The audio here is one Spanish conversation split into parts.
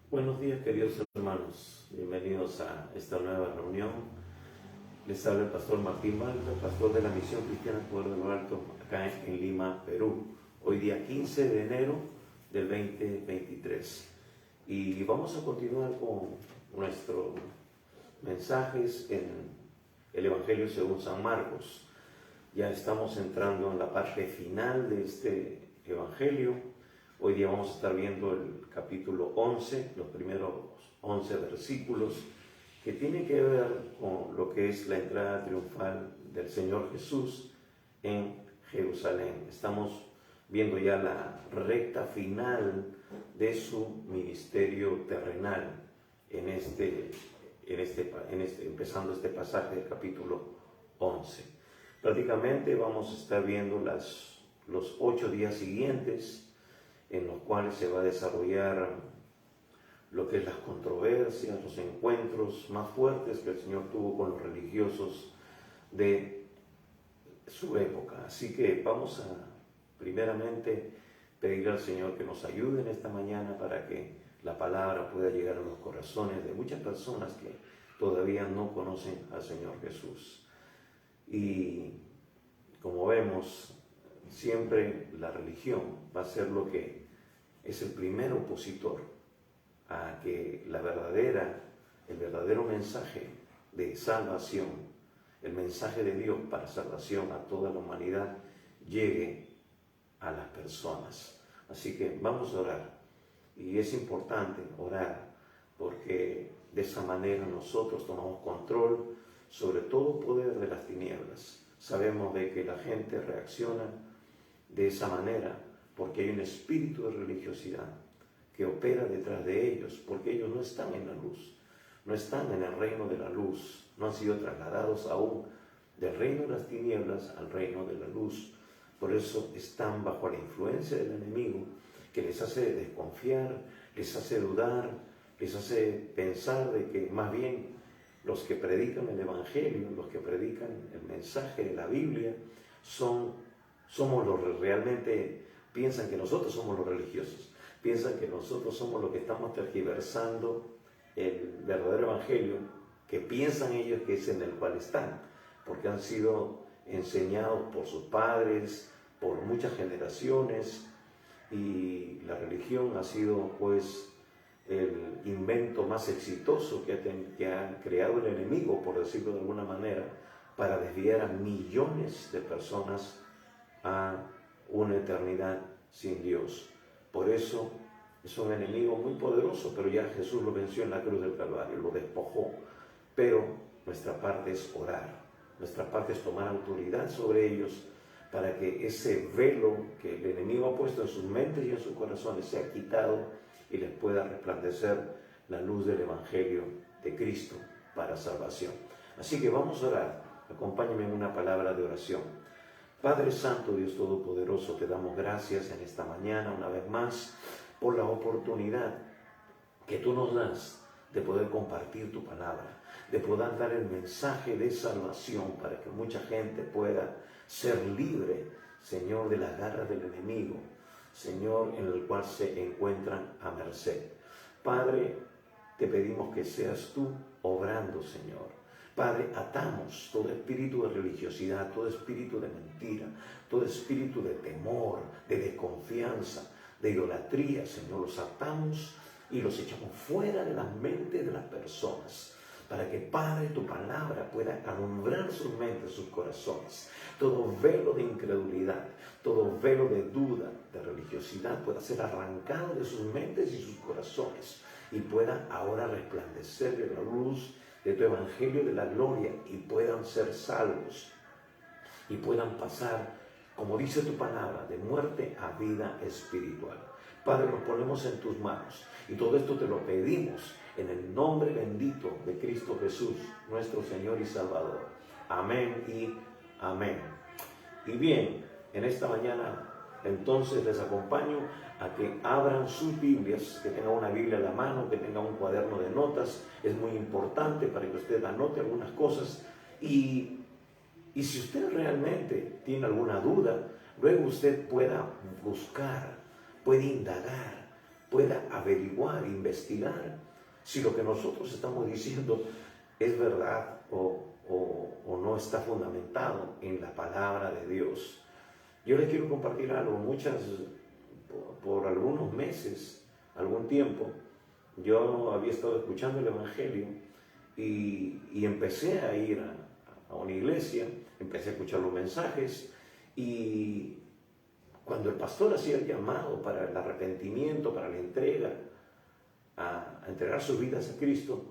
Buenos días, queridos hermanos. Bienvenidos a esta nueva reunión. Les habla el pastor Martín Malta, pastor de la Misión Cristiana Poder de lo Alto, acá en Lima, Perú. Hoy día 15 de enero del 2023. Y vamos a continuar con nuestros mensajes en el Evangelio según San Marcos. Ya estamos entrando en la parte final de este Evangelio. Hoy día vamos a estar viendo el capítulo 11, los primeros 11 versículos, que tienen que ver con lo que es la entrada triunfal del Señor Jesús en Jerusalén. Estamos viendo ya la recta final de su ministerio terrenal empezando este pasaje del capítulo 11. Prácticamente vamos a estar viendo los 8 días siguientes, en los cuales se va a desarrollar lo que es las controversias, los encuentros más fuertes que el Señor tuvo con los religiosos de su época. Así que vamos a primeramente pedir al Señor que nos ayude en esta mañana para que la palabra pueda llegar a los corazones de muchas personas que todavía no conocen al Señor Jesús. Y como vemos, siempre la religión va a ser lo que es el primer opositor a que el verdadero mensaje de salvación, el mensaje de Dios para salvación a toda la humanidad, llegue a las personas. Así que vamos a orar. Y es importante orar porque de esa manera nosotros tomamos control sobre todo poder de las tinieblas. Sabemos de que la gente reacciona de esa manera porque hay un espíritu de religiosidad que opera detrás de ellos, porque ellos no están en la luz, no están en el reino de la luz, no han sido trasladados aún del reino de las tinieblas al reino de la luz. Por eso están bajo la influencia del enemigo, que les hace desconfiar, les hace dudar, les hace pensar de que más bien los que predican el Evangelio, los que predican el mensaje de la Biblia, somos los que realmente piensan que nosotros somos los religiosos, piensan que nosotros somos los que estamos tergiversando el verdadero Evangelio, que piensan ellos que es en el cual están, porque han sido enseñados por sus padres, por muchas generaciones, y la religión ha sido pues el invento más exitoso que ha creado el enemigo, por decirlo de alguna manera, para desviar a millones de personas a una eternidad sin Dios. Por eso es un enemigo muy poderoso, pero ya Jesús lo venció en la cruz del Calvario, lo despojó. Pero nuestra parte es orar, nuestra parte es tomar autoridad sobre ellos para que ese velo que el enemigo ha puesto en sus mentes y en sus corazones sea quitado y les pueda resplandecer la luz del Evangelio de Cristo para salvación. Así que vamos a orar. Acompáñenme en una palabra de oración. Padre Santo, Dios Todopoderoso, te damos gracias en esta mañana una vez más por la oportunidad que tú nos das de poder compartir tu palabra, de poder dar el mensaje de salvación para que mucha gente pueda ser libre, Señor, de las garras del enemigo, Señor, en el cual se encuentran a merced. Padre, te pedimos que seas tú obrando, Señor. Padre, atamos todo espíritu de religiosidad, todo espíritu de mentira, todo espíritu de temor, de desconfianza, de idolatría, Señor. Los atamos y los echamos fuera de las mentes de las personas, para que, Padre, tu palabra pueda alumbrar sus mentes, sus corazones. Todo velo de incredulidad, todo velo de duda, de religiosidad pueda ser arrancado de sus mentes y sus corazones y pueda ahora resplandecer de la luz de tu Evangelio de la gloria y puedan ser salvos y puedan pasar, como dice tu palabra, de muerte a vida espiritual. Padre, nos ponemos en tus manos y todo esto te lo pedimos en el nombre bendito de Cristo Jesús, nuestro Señor y Salvador. Amén y amén. Y bien, en esta mañana entonces les acompaño a que abran sus Biblias, que tengan una Biblia a la mano, que tengan un cuaderno de notas. Es muy importante para que usted anote algunas cosas y si usted realmente tiene alguna duda, luego usted pueda buscar, puede indagar, pueda averiguar, investigar si lo que nosotros estamos diciendo es verdad o no está fundamentado en la palabra de Dios. Yo les quiero compartir algo. Por algunos meses, algún tiempo, yo había estado escuchando el Evangelio y empecé a ir a una iglesia, empecé a escuchar los mensajes, y cuando el pastor hacía el llamado para el arrepentimiento, para la entrega, a entregar sus vidas a Cristo,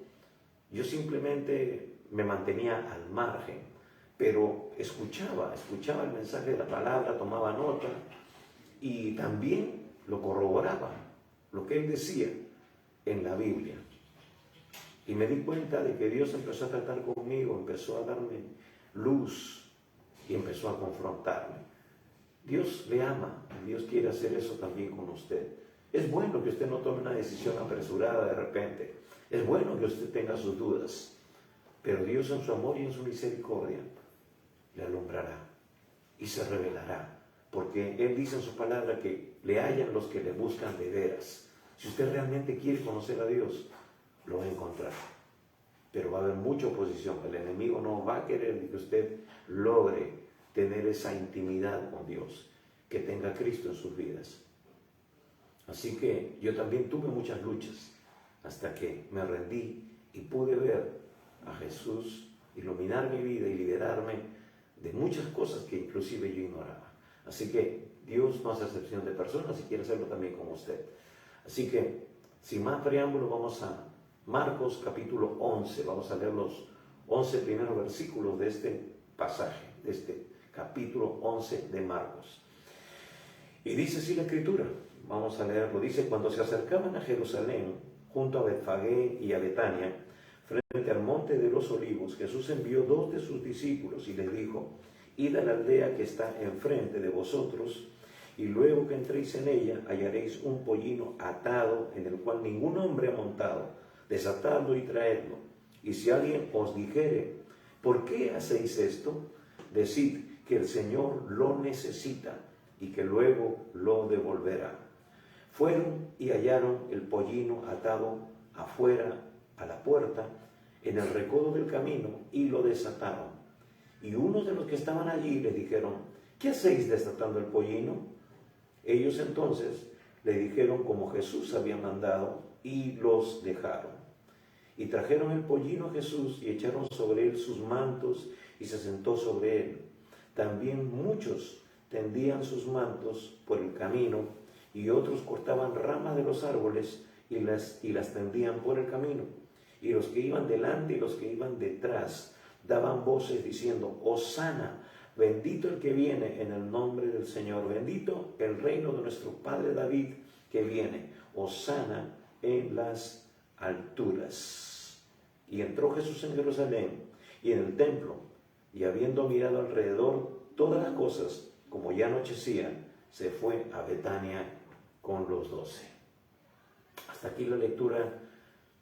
yo simplemente me mantenía al margen, pero escuchaba el mensaje de la palabra, tomaba nota y también lo corroboraba, lo que él decía en la Biblia. Y me di cuenta de que Dios empezó a tratar conmigo, empezó a darme luz y empezó a confrontarme. Dios le ama, Dios quiere hacer eso también con usted. Es bueno que usted no tome una decisión apresurada de repente. Es bueno que usted tenga sus dudas. Pero Dios en su amor y en su misericordia le alumbrará y se revelará. Porque Él dice en su palabra que le hallan los que le buscan de veras. Si usted realmente quiere conocer a Dios, lo va a encontrar. Pero va a haber mucha oposición. El enemigo no va a querer que usted logre tener esa intimidad con Dios, que tenga a Cristo en sus vidas. Así que yo también tuve muchas luchas hasta que me rendí y pude ver a Jesús iluminar mi vida y liberarme de muchas cosas que inclusive yo ignoraba. Así que Dios no hace excepción de personas y quiere hacerlo también con usted. Así que, sin más preámbulo, vamos a Marcos capítulo 11. Vamos a leer los 11 primeros versículos de este pasaje, de este capítulo 11 de Marcos. Y dice así la Escritura. Vamos a leerlo. Dice: cuando se acercaban a Jerusalén, junto a Betfagé y a Betania, frente al monte de los olivos, Jesús envió 2 de sus discípulos y les dijo: id a la aldea que está enfrente de vosotros, y luego que entréis en ella, hallaréis un pollino atado, en el cual ningún hombre ha montado. Desatadlo y traedlo. Y si alguien os dijere: ¿por qué hacéis esto?, decid que el Señor lo necesita y que luego lo devolverá. Fueron y hallaron el pollino atado afuera a la puerta, en el recodo del camino, y lo desataron. Y unos de los que estaban allí les dijeron: ¿qué hacéis desatando el pollino? Ellos entonces le dijeron como Jesús había mandado, y los dejaron. Y trajeron el pollino a Jesús y echaron sobre él sus mantos, y se sentó sobre él. También muchos tendían sus mantos por el camino, y otros cortaban ramas de los árboles y las tendían por el camino. Y los que iban delante y los que iban detrás daban voces diciendo: Hosana, bendito el que viene en el nombre del Señor, bendito el reino de nuestro padre David que viene, Hosana en las alturas. Y entró Jesús en Jerusalén y en el templo, y habiendo mirado alrededor todas las cosas, como ya anochecía, se fue a Betania con los 12. Hasta aquí la lectura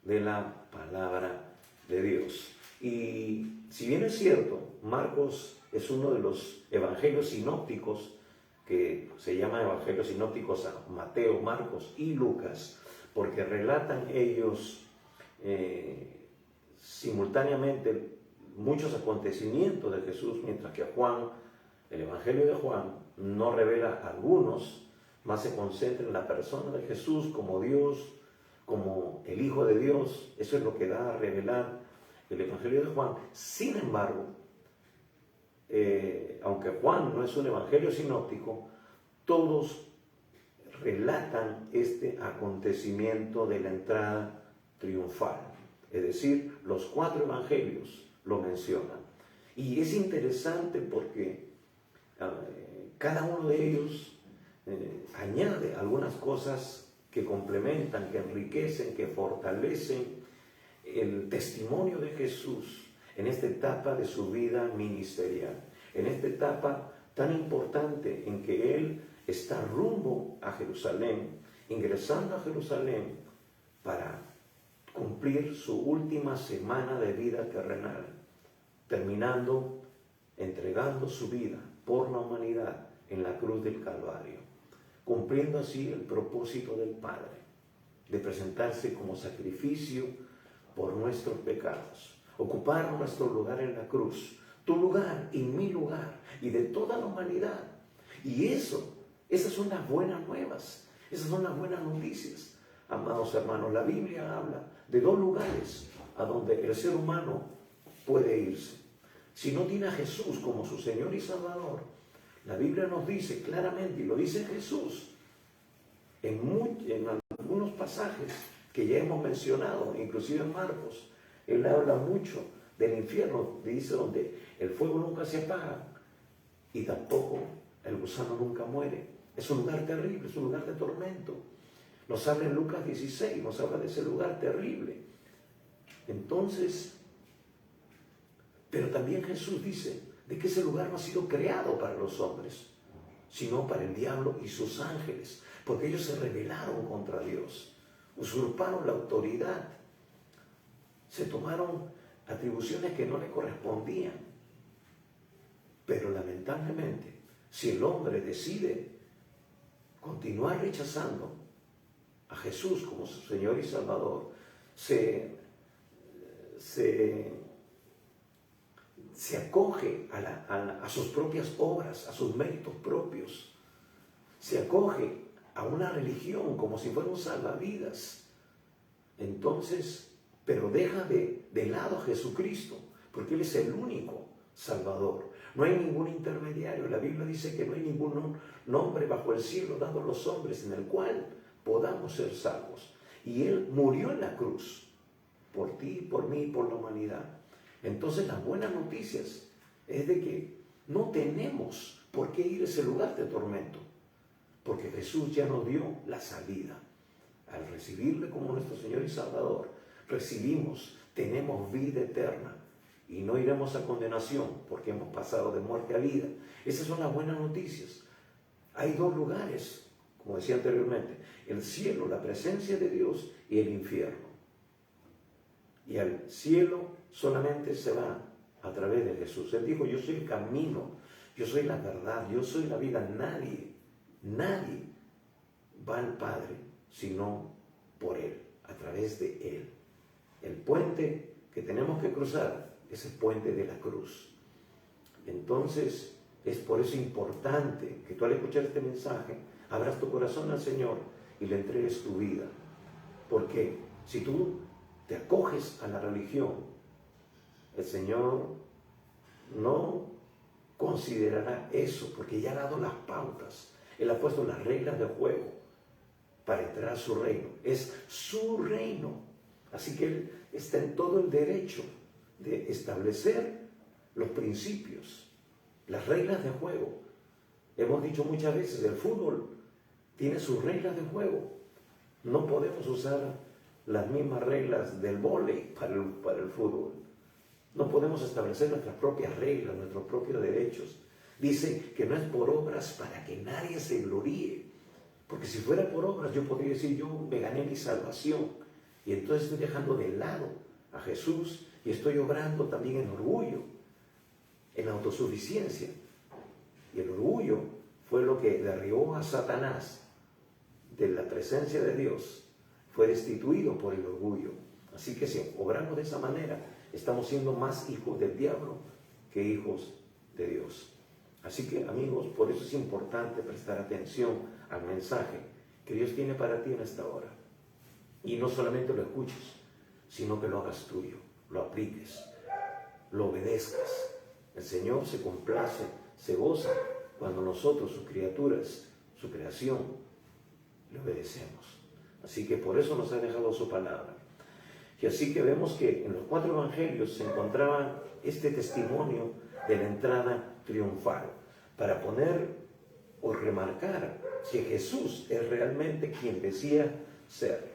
de la palabra de Dios. Y si bien es cierto, Marcos es uno de los evangelios sinópticos, que se llama evangelios sinópticos a Mateo, Marcos y Lucas, porque relatan ellos simultáneamente muchos acontecimientos de Jesús, mientras que Juan, el evangelio de Juan, no revela algunos, más se concentra en la persona de Jesús como Dios, como el Hijo de Dios. Eso es lo que da a revelar el evangelio de Juan. Sin embargo, aunque Juan no es un evangelio sinóptico, todos relatan este acontecimiento de la entrada triunfal. Es decir, los 4 evangelios lo mencionan. Y es interesante porque cada uno de ellos añade algunas cosas que complementan, que enriquecen, que fortalecen el testimonio de Jesús en esta etapa de su vida ministerial, en esta etapa tan importante en que Él está rumbo a Jerusalén, ingresando a Jerusalén para cumplir su última semana de vida terrenal, terminando entregando su vida por la humanidad en la cruz del Calvario, cumpliendo así el propósito del Padre. de presentarse como sacrificio por nuestros pecados, ocupar nuestro lugar en la cruz, tu lugar y mi lugar y de toda la humanidad. Y esas son las buenas nuevas, esas son las buenas noticias. Amados hermanos, la Biblia habla de dos lugares a donde el ser humano puede irse. Si no tiene a Jesús como su Señor y Salvador, la Biblia nos dice claramente, y lo dice Jesús, en algunos pasajes que ya hemos mencionado, inclusive en Marcos, Él habla mucho del infierno, dice donde el fuego nunca se apaga y tampoco el gusano nunca muere. Es un lugar terrible, es un lugar de tormento. Nos habla en Lucas 16, nos habla de ese lugar terrible. Entonces, pero también Jesús dice de que ese lugar no ha sido creado para los hombres, sino para el diablo y sus ángeles, porque ellos se rebelaron contra Dios, usurparon la autoridad, se tomaron atribuciones que no le correspondían. Pero lamentablemente, si el hombre decide continuar rechazando a Jesús como su Señor y Salvador, se acoge a sus propias obras, a sus méritos propios, se acoge a una religión como si fuera un salvavidas, entonces, pero deja de lado a Jesucristo, porque Él es el único Salvador. No hay ningún intermediario. La Biblia dice que no hay ningún nombre bajo el cielo dado a los hombres en el cual podamos ser salvos. Y Él murió en la cruz por ti, por mí y por la humanidad. Entonces las buenas noticias es de que no tenemos por qué ir a ese lugar de tormento, porque Jesús ya nos dio la salida. Al recibirle como nuestro Señor y Salvador, tenemos vida eterna y no iremos a condenación porque hemos pasado de muerte a vida. Esas son las buenas noticias. Hay dos lugares, como decía anteriormente, el cielo, la presencia de Dios, y el infierno. Y al cielo solamente se va a través de Jesús. Él dijo, yo soy el camino, yo soy la verdad, yo soy la vida. Nadie va al Padre sino por Él, a través de Él. El puente que tenemos que cruzar es el puente de la cruz. Entonces, es por eso importante que tú al escuchar este mensaje, abras tu corazón al Señor y le entregues tu vida. Porque si tú te acoges a la religión, el Señor no considerará eso, porque ya ha dado las pautas. Él ha puesto las reglas de juego para entrar a su reino. Es su reino. Así que Él está en todo el derecho de establecer los principios, las reglas de juego. Hemos dicho muchas veces, el fútbol tiene sus reglas de juego. No podemos usar las mismas reglas del vóley para el fútbol. No podemos establecer nuestras propias reglas, nuestros propios derechos. Dice que no es por obras para que nadie se gloríe. Porque si fuera por obras, yo podría decir, yo me gané mi salvación. Y entonces estoy dejando de lado a Jesús y estoy obrando también en orgullo, en autosuficiencia. Y el orgullo fue lo que derribó a Satanás de la presencia de Dios. Fue destituido por el orgullo. Así que si obramos de esa manera, estamos siendo más hijos del diablo que hijos de Dios. Así que, amigos, por eso es importante prestar atención al mensaje que Dios tiene para ti en esta hora. Y no solamente lo escuches, sino que lo hagas tuyo, lo apliques, lo obedezcas. El Señor se complace, se goza cuando nosotros, sus criaturas, su creación, le obedecemos. Así que por eso nos ha dejado su palabra. Y así que vemos que en los 4 evangelios se encontraba este testimonio de la entrada triunfal, para poner o remarcar que Jesús es realmente quien decía ser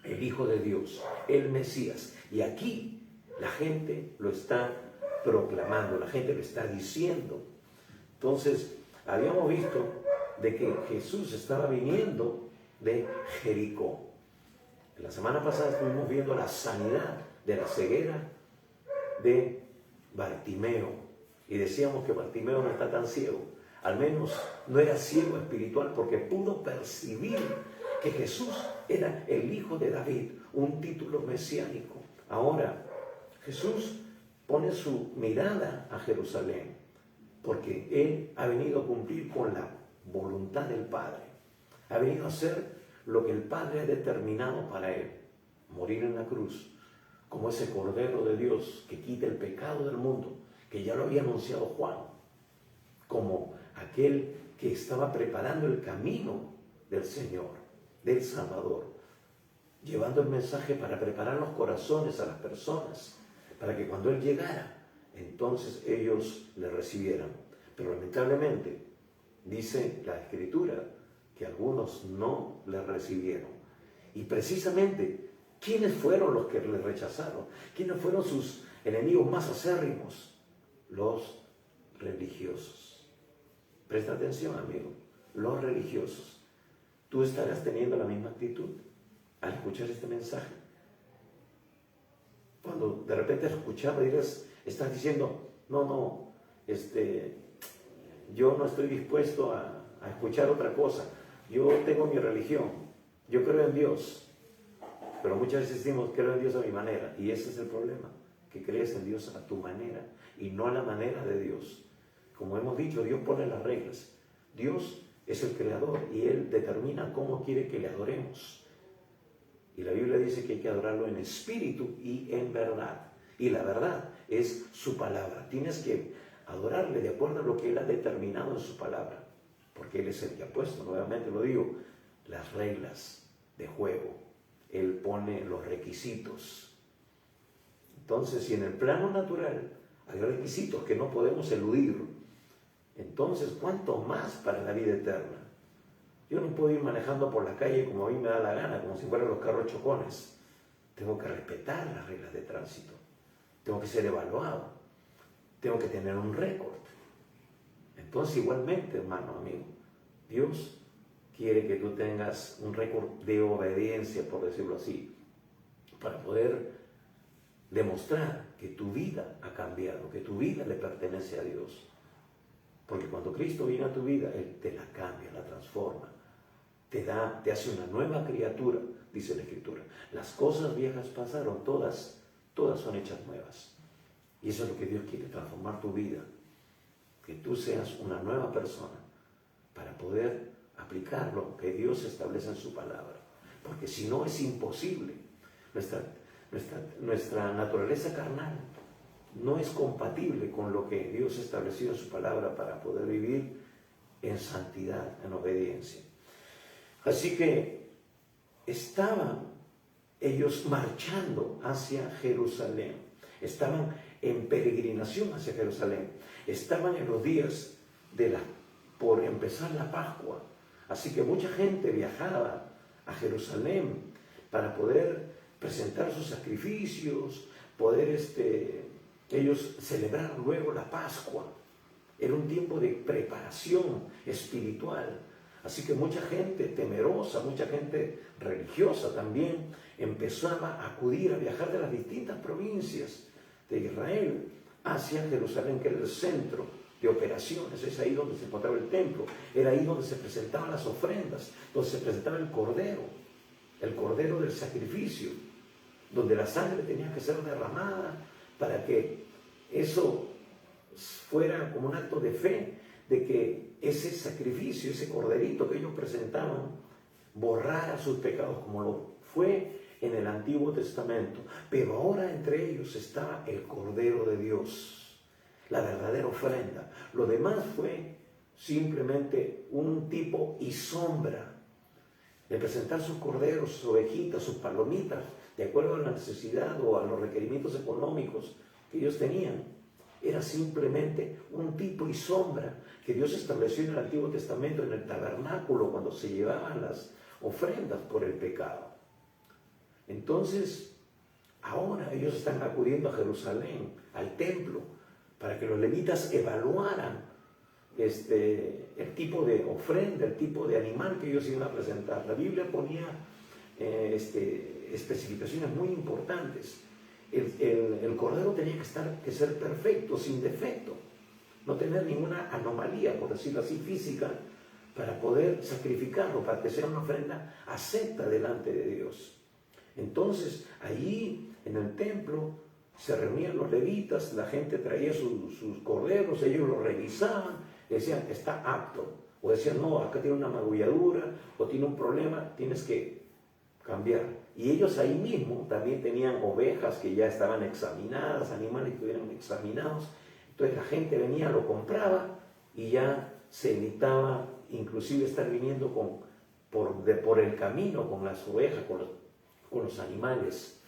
el Hijo de Dios, el Mesías. Y aquí la gente lo está proclamando, la gente lo está diciendo. Entonces, habíamos visto de que Jesús estaba viniendo de Jericó. La semana pasada estuvimos viendo la sanidad de la ceguera de Bartimeo. Y decíamos que Bartimeo no está tan ciego. Al menos no era ciego espiritual porque pudo percibir que Jesús era el hijo de David, un título mesiánico. Ahora, Jesús pone su mirada a Jerusalén, porque Él ha venido a cumplir con la voluntad del Padre. Ha venido a hacer lo que el Padre ha determinado para Él, morir en la cruz, como ese Cordero de Dios que quita el pecado del mundo, que ya lo había anunciado Juan, como aquel que estaba preparando el camino del Señor, del Salvador, llevando el mensaje para preparar los corazones a las personas, para que cuando Él llegara, entonces ellos le recibieran. Pero lamentablemente, dice la Escritura, que algunos no le recibieron. Y precisamente, ¿quiénes fueron los que le rechazaron? ¿Quiénes fueron sus enemigos más acérrimos? Los religiosos. Presta atención, amigo. Los religiosos. ¿Tú estarás teniendo la misma actitud al escuchar este mensaje? Cuando de repente escuchaba, estás diciendo, no, yo no estoy dispuesto a escuchar otra cosa. Yo tengo mi religión, yo creo en Dios, pero muchas veces decimos, creo en Dios a mi manera, y ese es el problema, que crees en Dios a tu manera y no a la manera de Dios. Como hemos dicho, Dios pone las reglas. Dios es el creador y Él determina cómo quiere que le adoremos. Y la Biblia dice que hay que adorarlo en espíritu y en verdad. Y la verdad es su palabra. Tienes que adorarle de acuerdo a lo que Él ha determinado en su palabra. Porque Él es el que ha puesto, nuevamente lo digo, las reglas de juego. Él pone los requisitos. Entonces, si en el plano natural hay requisitos que no podemos eludir, entonces, ¿cuánto más para la vida eterna? Yo no puedo ir manejando por la calle como a mí me da la gana, como si fueran los carros chocones. Tengo que respetar las reglas de tránsito. Tengo que ser evaluado. Tengo que tener un récord. Entonces, igualmente, hermano, amigo, Dios quiere que tú tengas un récord de obediencia, por decirlo así, para poder demostrar que tu vida ha cambiado, que tu vida le pertenece a Dios. Porque cuando Cristo viene a tu vida, Él te la cambia, la transforma, te hace una nueva criatura, dice la Escritura. Las cosas viejas pasaron, todas son hechas nuevas. Y eso es lo que Dios quiere, transformar tu vida, que tú seas una nueva persona para poder aplicar lo que Dios establece en su palabra. Porque si no, es imposible. Nuestra naturaleza carnal no es compatible con lo que Dios estableció en su palabra para poder vivir en santidad, en obediencia. Así que estaban ellos marchando hacia Jerusalén, estaban en peregrinación hacia Jerusalén, estaban en los días por empezar la Pascua, así que mucha gente viajaba a Jerusalén para poder presentar sus sacrificios, poder ellos celebrar luego la Pascua. Era un tiempo de preparación espiritual. Así que mucha gente temerosa, mucha gente religiosa también empezaba a acudir, a viajar de las distintas provincias de Israel hacia Jerusalén, que era el centro de operaciones. Es ahí donde se encontraba el templo, era ahí donde se presentaban las ofrendas, donde se presentaba el cordero del sacrificio, donde la sangre tenía que ser derramada para que eso fuera como un acto de fe, de que ese sacrificio, ese corderito que ellos presentaban, borrara sus pecados como lo fue en el Antiguo Testamento. Pero ahora entre ellos estaba el Cordero de Dios, la verdadera ofrenda. Lo demás fue simplemente un tipo y sombra de presentar sus corderos, sus ovejitas, sus palomitas, de acuerdo a la necesidad o a los requerimientos económicos que ellos tenían. Era simplemente un tipo y sombra que Dios estableció en el Antiguo Testamento, en el tabernáculo, cuando se llevaban las ofrendas por el pecado. Entonces, ahora ellos están acudiendo a Jerusalén, al templo, para que los levitas evaluaran el tipo de ofrenda, el tipo de animal que ellos iban a presentar. La Biblia ponía especificaciones muy importantes. El cordero tenía que ser perfecto, sin defecto, no tener ninguna anomalía, por decirlo así, física, para poder sacrificarlo, para que sea una ofrenda acepta delante de Dios. Entonces, allí en el templo se reunían los levitas, la gente traía sus corderos, ellos los revisaban, decían, está apto. O decían, no, acá tiene una magulladura, o tiene un problema, tienes que cambiar. Y ellos ahí mismo también tenían ovejas que ya estaban examinadas, animales que estuvieran examinados. Entonces la gente venía, lo compraba y ya se evitaba inclusive estar viniendo por el camino con las ovejas, con los animales.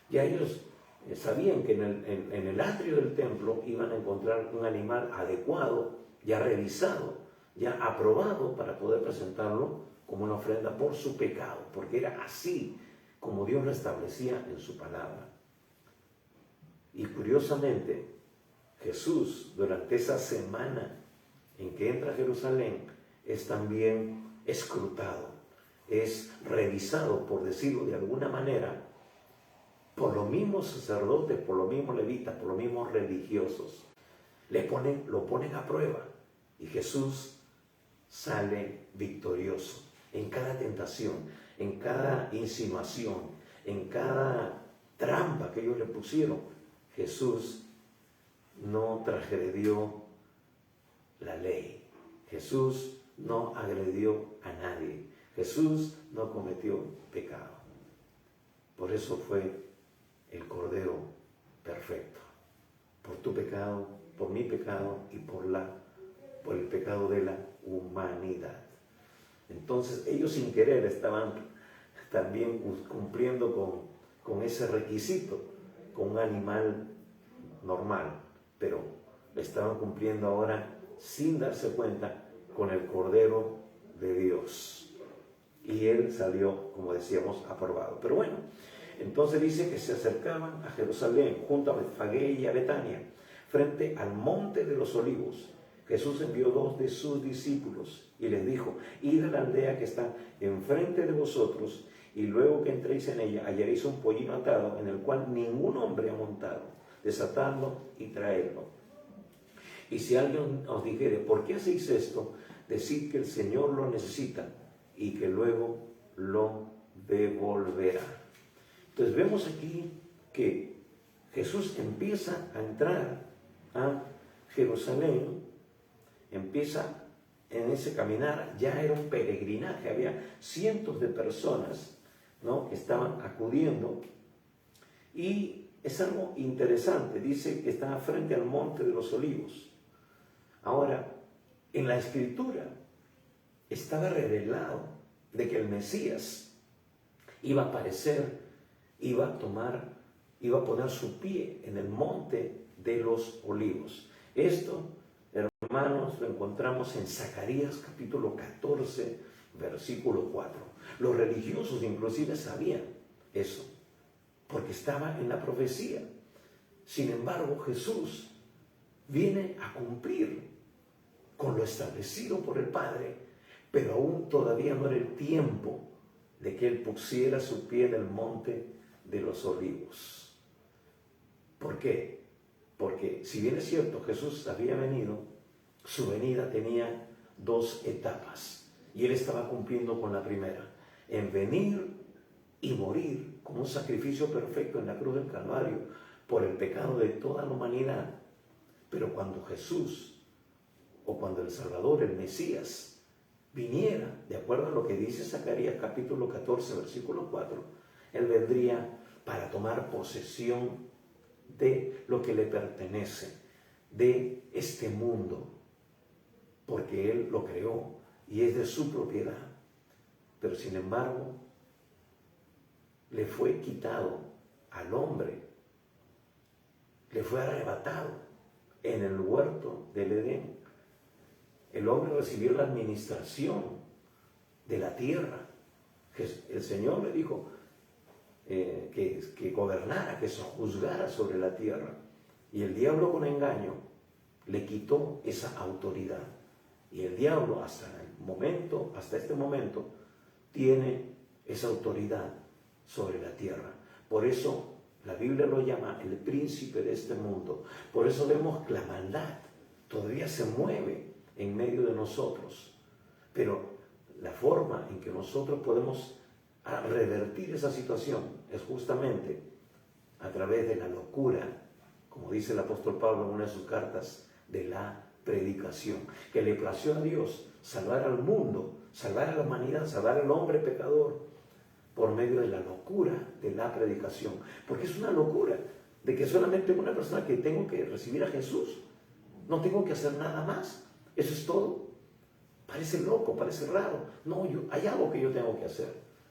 Ya ellos sabían que en el atrio del templo iban a encontrar un animal adecuado, ya revisado, ya aprobado para poder presentarlo como una ofrenda por su pecado, porque era así como Dios lo establecía en su palabra. Y curiosamente, Jesús, durante esa semana en que entra a Jerusalén, es también escrutado, es revisado, por decirlo de alguna manera, por los mismos sacerdotes, por los mismos levitas, por los mismos religiosos. Lo ponen a prueba y Jesús sale victorioso en cada tentación, en cada insinuación, en cada trampa que ellos le pusieron. Jesús no transgredió la ley. Jesús no agredió a nadie. Jesús no cometió pecado. Por eso fue el Cordero perfecto. Por tu pecado, por mi pecado y por el pecado de la humanidad. Entonces ellos sin querer estaban también cumpliendo con ese requisito, con un animal normal, pero le estaban cumpliendo ahora sin darse cuenta con el Cordero de Dios. Y él salió, como decíamos, aprobado. Pero bueno, entonces dice que se acercaban a Jerusalén, junto a Betfagé y a Betania, frente al monte de los olivos. Jesús envió 2 de sus discípulos y les dijo, id a la aldea que está enfrente de vosotros, y luego que entréis en ella hallaréis un pollino atado en el cual ningún hombre ha montado. Desatadlo y traedlo. Y si alguien os dijere, ¿por qué hacéis esto? Decid que el Señor lo necesita y que luego lo devolverá. Entonces vemos aquí que Jesús empieza a entrar a Jerusalén, empieza en ese caminar, ya era un peregrinaje, había cientos de personas, ¿no?, que estaban acudiendo, y es algo interesante, dice que estaba frente al monte de los olivos. Ahora, en la Escritura estaba revelado de que el Mesías iba a aparecer, iba a poner su pie en el monte de los olivos. Esto, hermanos, lo encontramos en Zacarías capítulo 14, versículo 4. Los religiosos inclusive sabían eso, porque estaba en la profecía. Sin embargo, Jesús viene a cumplir con lo establecido por el Padre, pero aún todavía no era el tiempo de que Él pusiera su pie en el monte de los olivos. ¿Por qué? Porque si bien es cierto, Jesús había venido, su venida tenía 2 etapas, y Él estaba cumpliendo con la primera, en venir y morir como un sacrificio perfecto en la cruz del Calvario por el pecado de toda la humanidad. Pero cuando Jesús, o cuando el Salvador, el Mesías, viniera, de acuerdo a lo que dice Zacarías capítulo 14, versículo 4, Él vendría para tomar posesión de lo que le pertenece, de este mundo, porque Él lo creó y es de su propiedad. Pero sin embargo, le fue quitado al hombre, le fue arrebatado en el huerto del Edén. El hombre recibió la administración de la tierra. El Señor le dijo que gobernara, que juzgara sobre la tierra. Y el diablo, con engaño, le quitó esa autoridad. Y el diablo hasta este momento, tiene esa autoridad sobre la tierra. Por eso la Biblia lo llama el príncipe de este mundo. Por eso vemos que la maldad todavía se mueve en medio de nosotros. Pero la forma en que nosotros podemos revertir esa situación es justamente a través de la locura, como dice el apóstol Pablo en una de sus cartas, de la predicación, que le plació a Dios salvar al mundo, salvar a la humanidad, salvar al hombre pecador por medio de la locura de la predicación. Porque es una locura de que solamente una persona que tengo que recibir a Jesús, no tengo que hacer nada más, eso es todo. Parece loco, parece raro. No, hay algo que yo tengo que hacer.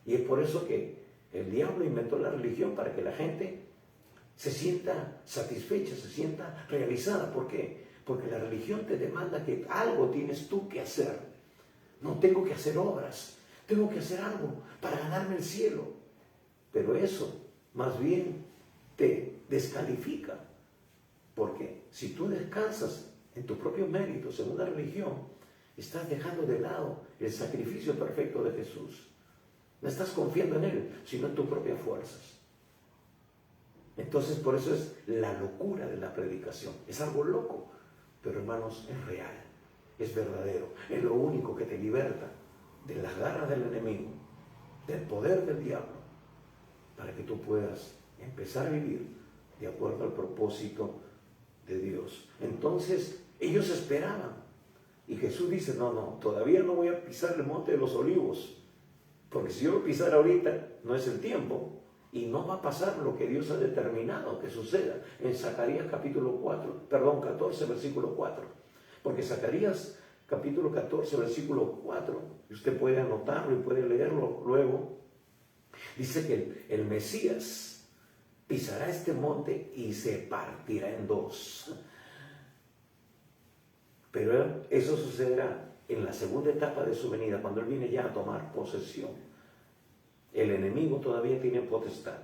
Y es por eso que el diablo inventó la religión, para que la gente se sienta satisfecha, se sienta realizada. ¿Por qué? Porque la religión te demanda que algo tienes tú que hacer. No tengo que hacer obras, tengo que hacer algo para ganarme el cielo. Pero eso más bien te descalifica. Porque si tú descansas en tus propios méritos, en una religión, estás dejando de lado el sacrificio perfecto de Jesús. No estás confiando en Él, sino en tus propias fuerzas. Entonces, por eso es la locura de la predicación. Es algo loco, pero hermanos, es real, es verdadero. Es lo único que te liberta de las garras del enemigo, del poder del diablo, para que tú puedas empezar a vivir de acuerdo al propósito de Dios. Entonces, ellos esperaban. Y Jesús dice, no, todavía no voy a pisar el monte de los olivos, porque si yo lo pisara ahorita, no es el tiempo, y no va a pasar lo que Dios ha determinado que suceda. En Zacarías capítulo 14, versículo 4. Porque Zacarías capítulo 14, versículo 4, y usted puede anotarlo y puede leerlo luego, dice que el Mesías pisará este monte y se partirá en dos. Pero eso sucederá en la segunda etapa de su venida, cuando Él viene ya a tomar posesión. El enemigo todavía tiene potestad.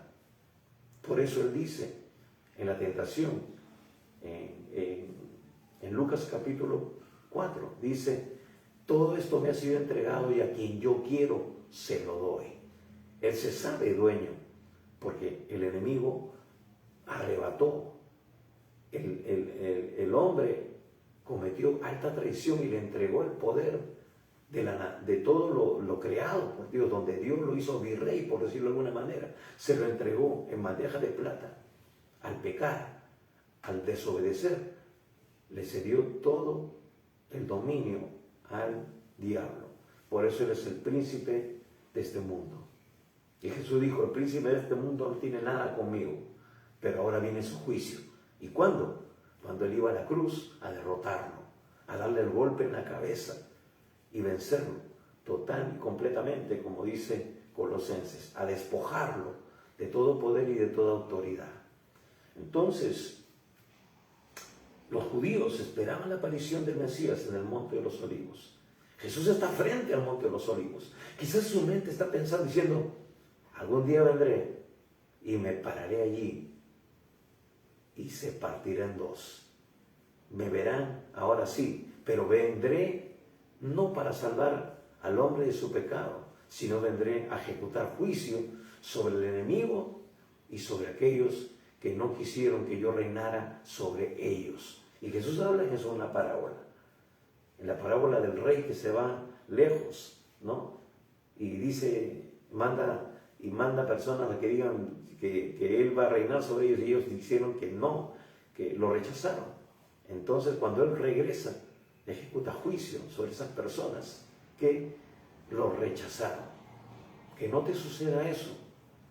Por eso Él dice en la tentación, en Lucas capítulo 4, dice, todo esto me ha sido entregado y a quien yo quiero se lo doy. Él se sabe dueño, porque el enemigo arrebató. El hombre cometió alta traición y le entregó el poder de todo lo creado por Dios, donde Dios lo hizo virrey, por decirlo de alguna manera. Se lo entregó en bandeja de plata. Al pecar, al desobedecer, le cedió todo el dominio al diablo. Por eso Él es el príncipe de este mundo. Y Jesús dijo, el príncipe de este mundo no tiene nada conmigo, pero ahora viene su juicio. ¿Y cuándo? Cuando Él iba a la cruz a derrotarlo, a darle el golpe en la cabeza y vencerlo total y completamente, como dice Colosenses, a despojarlo de todo poder y de toda autoridad. Entonces, los judíos esperaban la aparición del Mesías en el Monte de los Olivos. Jesús está frente al Monte de los Olivos. Quizás su mente está pensando, diciendo, algún día vendré y me pararé allí y se partirá en dos. Me verán ahora sí, pero vendré no para salvar al hombre de su pecado, sino vendré a ejecutar juicio sobre el enemigo y sobre aquellos que no quisieron que yo reinara sobre ellos. Y Jesús habla en eso en una parábola. En la parábola del rey que se va lejos, ¿no? Y dice, manda personas a que digan que Él va a reinar sobre ellos, y ellos dijeron que no, que lo rechazaron. Entonces, cuando Él regresa, ejecuta juicio sobre esas personas que lo rechazaron. Que no te suceda eso,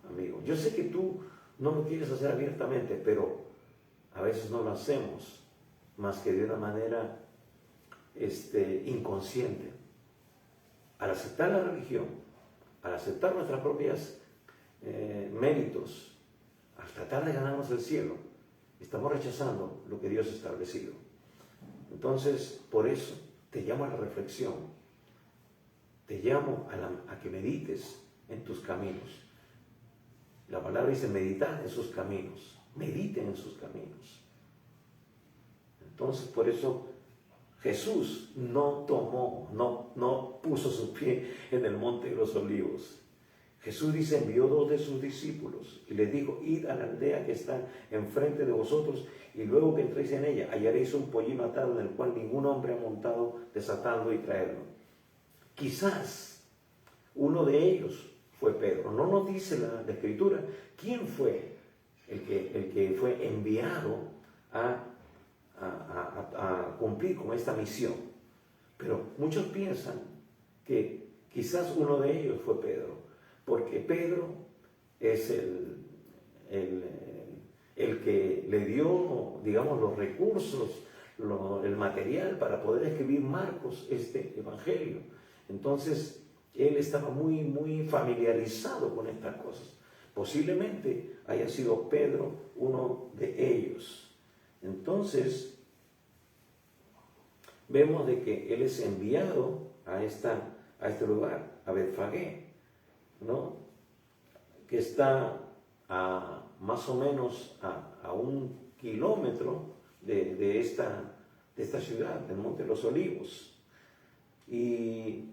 amigo. Yo sé que tú no lo quieres hacer abiertamente, pero a veces no lo hacemos más que de una manera inconsciente. Al aceptar la religión, al aceptar nuestras propias méritos, al tratar de ganarnos el cielo, estamos rechazando lo que Dios ha establecido. Entonces, por eso te llamo a la reflexión, te llamo a que medites en tus caminos. La palabra dice meditar en sus caminos, mediten en sus caminos. Entonces, por eso Jesús no puso su pie en el monte de los olivos. Jesús dice, envió 2 de sus discípulos y les dijo, id a la aldea que está enfrente de vosotros, y luego que entréis en ella, hallaréis un pollino atado en el cual ningún hombre ha montado, desatadlo y traedlo. quizás uno de ellos fue Pedro. No nos dice la Escritura quién fue el que fue enviado a cumplir con esta misión. Pero muchos piensan que quizás uno de ellos fue Pedro, porque Pedro es el que le dio, digamos, los recursos, el material para poder escribir Marcos, este evangelio. Entonces, él estaba muy familiarizado con estas cosas. Posiblemente haya sido Pedro uno de ellos. Entonces, vemos de que él es enviado a este lugar, a Betfagé, ¿no? Que está más o menos a 1 kilómetro de esta ciudad, del Monte de los Olivos. Y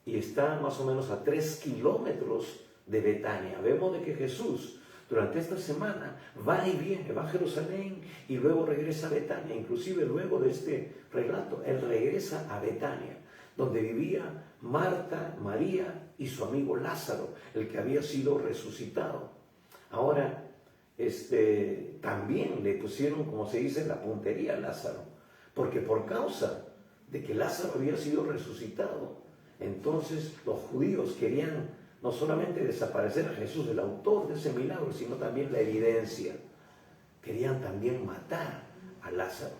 está más o menos a 3 kilómetros de Betania. Vemos de que Jesús durante esta semana va y viene, va a Jerusalén y luego regresa a Betania. Inclusive luego de este relato, él regresa a Betania, donde vivía Marta, María y su amigo Lázaro, el que había sido resucitado. Ahora, también le pusieron, como se dice, la puntería a Lázaro, porque por causa de que Lázaro había sido resucitado, entonces los judíos querían no solamente desaparecer a Jesús, el autor de ese milagro, sino también la evidencia. Querían también matar a Lázaro.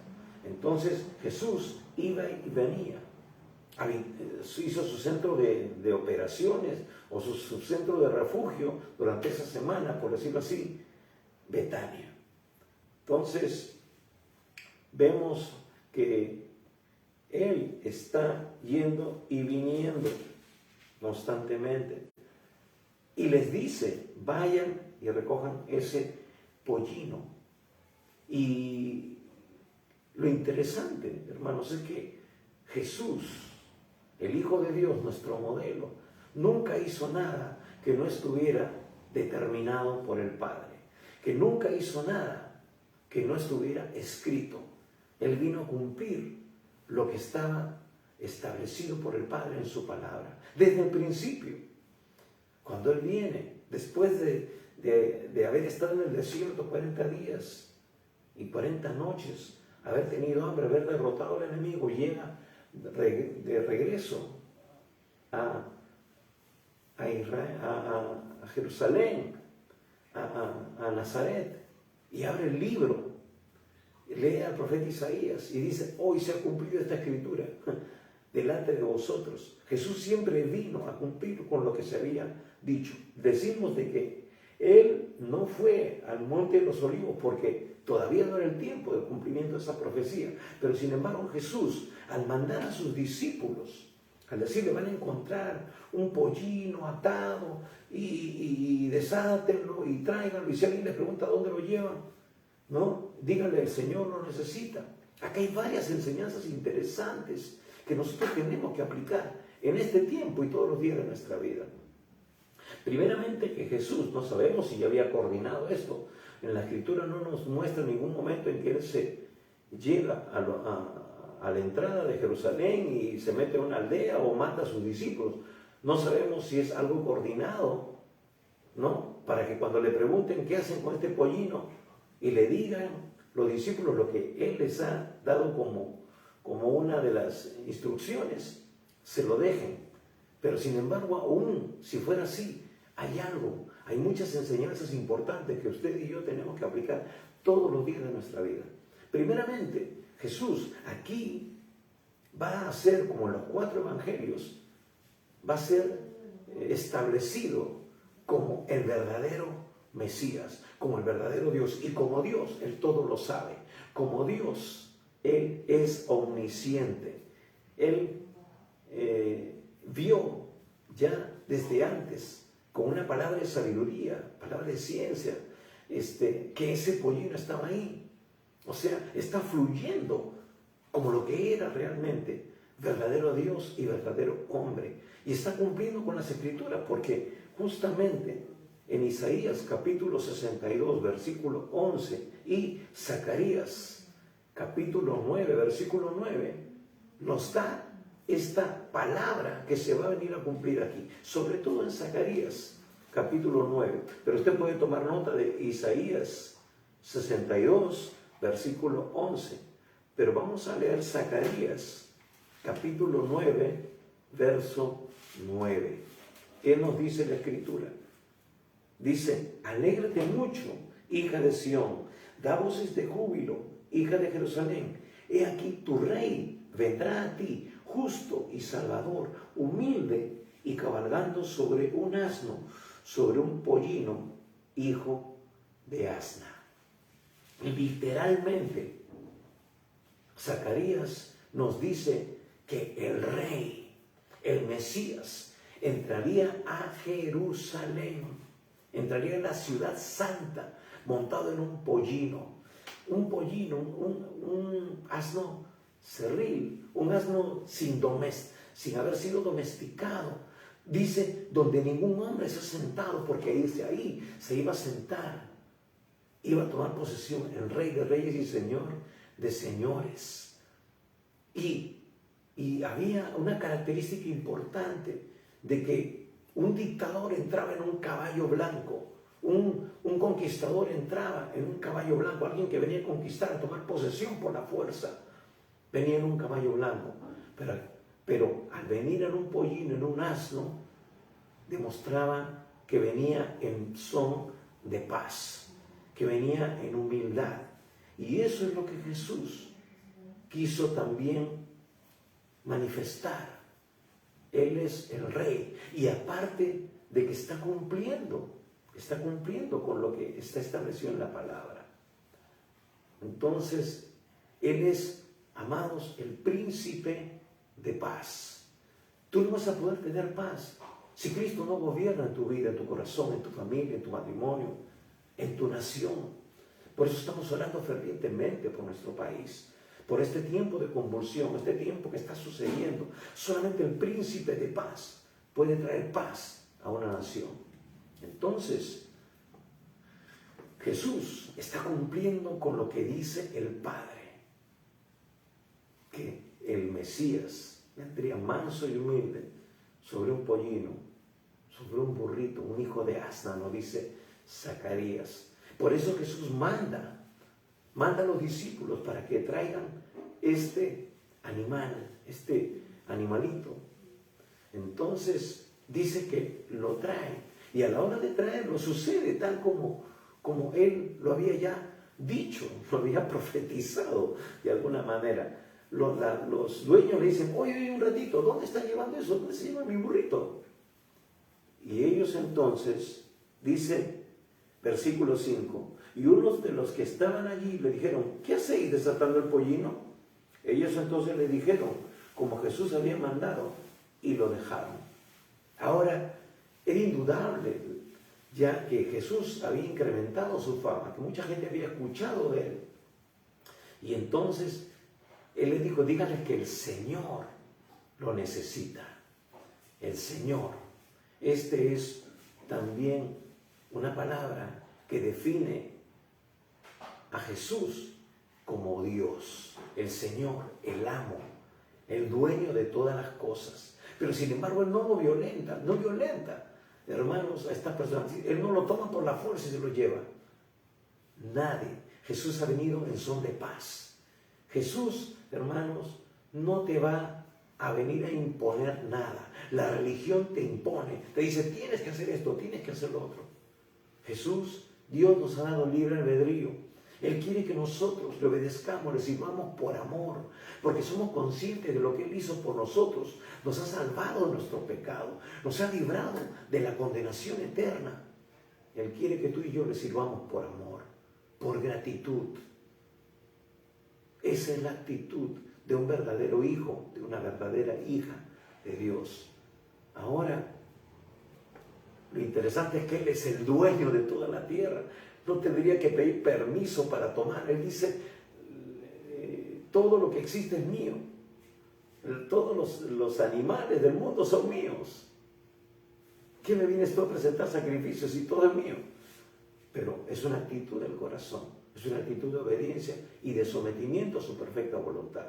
Entonces Jesús iba y venía. Hizo su centro de operaciones o su centro de refugio durante esa semana, por decirlo así, Betania. Entonces vemos que él está yendo y viniendo constantemente. Y les dice, vayan y recojan ese pollino. Y lo interesante, hermanos, es que Jesús, el Hijo de Dios, nuestro modelo, nunca hizo nada que no estuviera determinado por el Padre, que nunca hizo nada que no estuviera escrito. Él vino a cumplir lo que estaba establecido por el Padre en su palabra, desde el principio. Cuando Él viene, después de haber estado en el desierto 40 días y 40 noches, haber tenido hambre, haber derrotado al enemigo, llega de regreso a Israel, a Jerusalén, a Nazaret, y abre el libro, lee al profeta Isaías y dice, hoy se ha cumplido esta escritura delante de vosotros. Jesús siempre vino a cumplir con lo que se había dicho. Decimos de que Él no fue al Monte de los Olivos porque todavía no era el tiempo del cumplimiento de esa profecía, pero sin embargo Jesús, al mandar a sus discípulos, al decirle, van a encontrar un pollino atado y desátenlo y tráiganlo, y si alguien les pregunta dónde lo llevan, ¿no? Díganle, el Señor lo necesita. Acá hay varias enseñanzas interesantes que nosotros tenemos que aplicar en este tiempo y todos los días de nuestra vida. Primeramente, que Jesús, no sabemos si ya había coordinado esto. En la Escritura no nos muestra ningún momento en que Él se llega a la entrada de Jerusalén y se mete a una aldea o manda a sus discípulos. No sabemos si es algo coordinado, ¿no? Para que cuando le pregunten qué hacen con este pollino y le digan los discípulos lo que Él les ha dado como una de las instrucciones, se lo dejen. Pero sin embargo, aún si fuera así, hay muchas enseñanzas importantes que usted y yo tenemos que aplicar todos los días de nuestra vida. Primeramente, Jesús aquí va a ser, como en los 4 evangelios, va a ser establecido como el verdadero Mesías, como el verdadero Dios. Y como Dios, Él todo lo sabe. Como Dios, Él es omnisciente. Él vio ya desde antes, con una palabra de sabiduría, palabra de ciencia, que ese pollino estaba ahí. O sea, está fluyendo como lo que era realmente verdadero Dios y verdadero hombre. Y está cumpliendo con las Escrituras, porque justamente en Isaías capítulo 62, versículo 11, y Zacarías capítulo 9, versículo 9, nos da esta palabra que se va a venir a cumplir aquí, sobre todo en Zacarías, capítulo 9. Pero usted puede tomar nota de Isaías 62, versículo 11. Pero vamos a leer Zacarías, capítulo 9, verso 9. ¿Qué nos dice la Escritura? Dice: alégrate mucho, hija de Sión, da voces de júbilo, hija de Jerusalén. He aquí tu rey vendrá a ti, justo y salvador, humilde y cabalgando sobre un asno, sobre un pollino, hijo de asna. Literalmente, Zacarías nos dice que el rey, el Mesías, entraría a Jerusalén, entraría a la ciudad santa, montado en un pollino, un asno cerril, un asno sin haber sido domesticado. Dice, donde ningún hombre se ha sentado, porque ahí se iba a sentar, iba a tomar posesión el Rey de Reyes y Señor de Señores. Y había una característica importante de que un dictador entraba en un caballo blanco, un conquistador entraba en un caballo blanco, alguien que venía a conquistar, a tomar posesión por la fuerza, venía en un caballo blanco, pero al venir en un pollino, en un asno, demostraba que venía en son de paz, que venía en humildad. Y eso es lo que Jesús quiso también manifestar. Él es el Rey, y aparte de que está cumpliendo con lo que está establecido en la palabra. Entonces, Él es, amados, el príncipe de paz. Tú no vas a poder tener paz si Cristo no gobierna en tu vida, en tu corazón, en tu familia, en tu matrimonio, en tu nación. Por eso estamos orando fervientemente por nuestro país, por este tiempo de convulsión, este tiempo que está sucediendo. Solamente el príncipe de paz puede traer paz a una nación. Entonces, Jesús está cumpliendo con lo que dice el Padre, que el Mesías vendría manso y humilde sobre un pollino, sobre un burrito, un hijo de asna, nos dice Zacarías. Por eso Jesús manda a los discípulos para que traigan este animalito. Entonces dice que lo trae, y a la hora de traerlo sucede tal como él lo había ya dicho, lo había profetizado de alguna manera. Los dueños le dicen: oye, un ratito, ¿dónde están llevando eso? ¿Dónde se lleva mi burrito? Y ellos entonces, dice versículo 5, y unos de los que estaban allí le dijeron: ¿qué hacéis desatando el pollino? Ellos entonces le dijeron como Jesús había mandado, y lo dejaron. Ahora, era indudable ya que Jesús había incrementado su fama, que mucha gente había escuchado de él. Y entonces Él les dijo: díganles que el Señor lo necesita. El Señor. Este es también una palabra que define a Jesús como Dios, el Señor, el amo, el dueño de todas las cosas. Pero sin embargo Él no violenta, hermanos, a estas personas. Él no lo toma por la fuerza y se lo lleva. Nadie. Jesús ha venido en son de paz. Jesús, hermanos, no te va a venir a imponer nada. La religión te impone, te dice: tienes que hacer esto, tienes que hacer lo otro. Jesús, Dios nos ha dado libre albedrío. Él quiere que nosotros le obedezcamos, le sirvamos por amor, porque somos conscientes de lo que Él hizo por nosotros. Nos ha salvado de nuestro pecado, nos ha librado de la condenación eterna. Él quiere que tú y yo le sirvamos por amor, por gratitud. Esa es la actitud de un verdadero hijo, de una verdadera hija de Dios. Ahora, lo interesante es que Él es el dueño de toda la tierra. No tendría que pedir permiso para tomar. Él dice: todo lo que existe es mío. Todos los animales del mundo son míos. ¿Qué me vienes tú a presentar sacrificios si todo es mío? Pero es una actitud del corazón, es una actitud de obediencia y de sometimiento a su perfecta voluntad,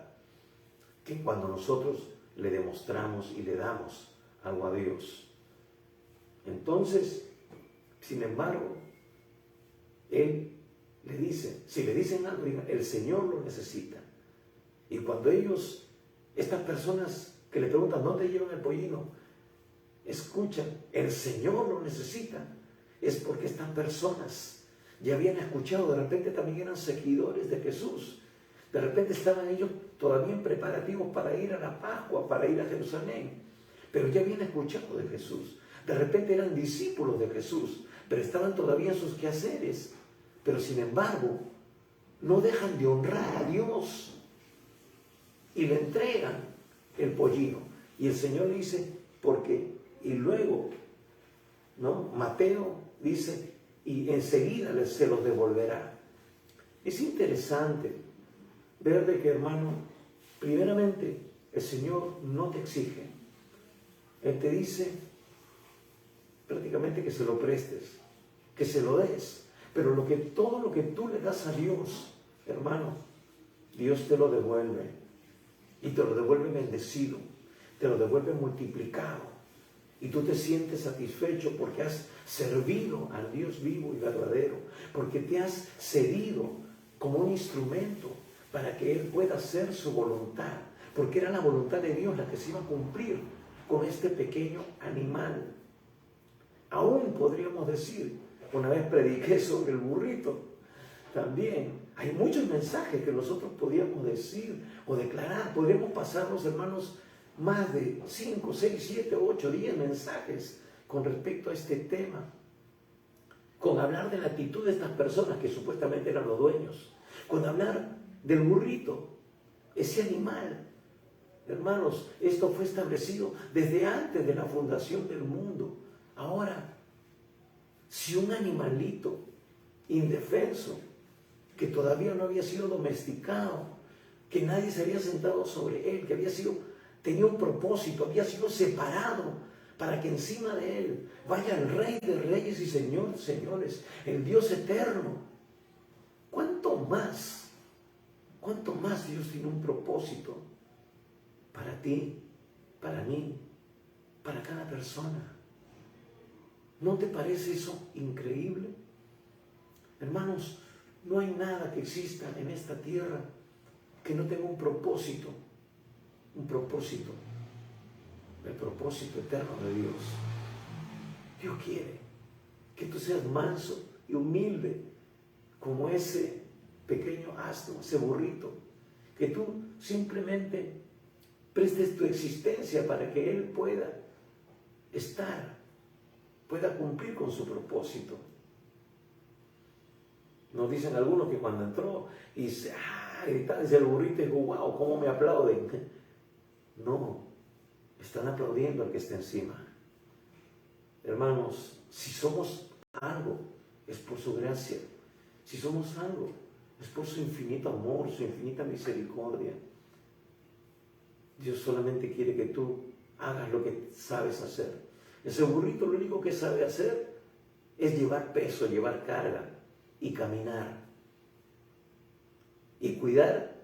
que cuando nosotros le demostramos y le damos algo a Dios. Entonces, sin embargo, Él le dice, si le dicen algo, digan, el Señor lo necesita. Y cuando ellos, estas personas que le preguntan, ¿dónde llevan el pollino? Escuchan, el Señor lo necesita. Es porque estas personas ya habían escuchado, de repente también eran seguidores de Jesús. De repente estaban ellos todavía en preparativos para ir a la Pascua, para ir a Jerusalén. Pero ya habían escuchado de Jesús. De repente eran discípulos de Jesús, pero estaban todavía en sus quehaceres. Pero sin embargo, no dejan de honrar a Dios y le entregan el pollino. Y el Señor le dice, porque, y luego, ¿no? Mateo dice, y enseguida se los devolverá. Es interesante ver de que, hermano, primeramente, el Señor no te exige. Él te dice prácticamente que se lo prestes, que se lo des. Pero todo lo que tú le das a Dios, hermano, Dios te lo devuelve. Y te lo devuelve bendecido, te lo devuelve multiplicado. Y tú te sientes satisfecho porque has servido al Dios vivo y verdadero, porque te has cedido como un instrumento para que Él pueda hacer su voluntad, porque era la voluntad de Dios la que se iba a cumplir con este pequeño animal. Aún podríamos decir, una vez prediqué sobre el burrito, también hay muchos mensajes que nosotros podríamos decir o declarar. Podríamos pasarnos, hermanos, más de 5, 6, 7, 8, 10 mensajes con respecto a este tema, con hablar de la actitud de estas personas que supuestamente eran los dueños, con hablar del burrito, ese animal. Hermanos, esto fue establecido desde antes de la fundación del mundo. Ahora, si un animalito indefenso, que todavía no había sido domesticado, que nadie se había sentado sobre él, que tenía un propósito, había sido separado para que encima de él vaya el Rey de Reyes y Señor de Señores, el Dios eterno. ¿Cuánto más Dios tiene un propósito para ti, para mí, para cada persona? ¿No te parece eso increíble? Hermanos, no hay nada que exista en esta tierra que no tenga un propósito, el propósito eterno de Dios. Dios quiere que tú seas manso y humilde como ese pequeño asno, ese burrito, que tú simplemente prestes tu existencia para que Él pueda cumplir con su propósito. Nos dicen algunos que cuando entró y se gritaba desde el burrito y dijo, wow, ¿cómo me aplauden? No, están aplaudiendo al que está encima. Hermanos, si somos algo, es por su gracia. Si somos algo, es por su infinito amor, su infinita misericordia. Dios solamente quiere que tú hagas lo que sabes hacer. Ese burrito lo único que sabe hacer es llevar peso, llevar carga y caminar. Y cuidar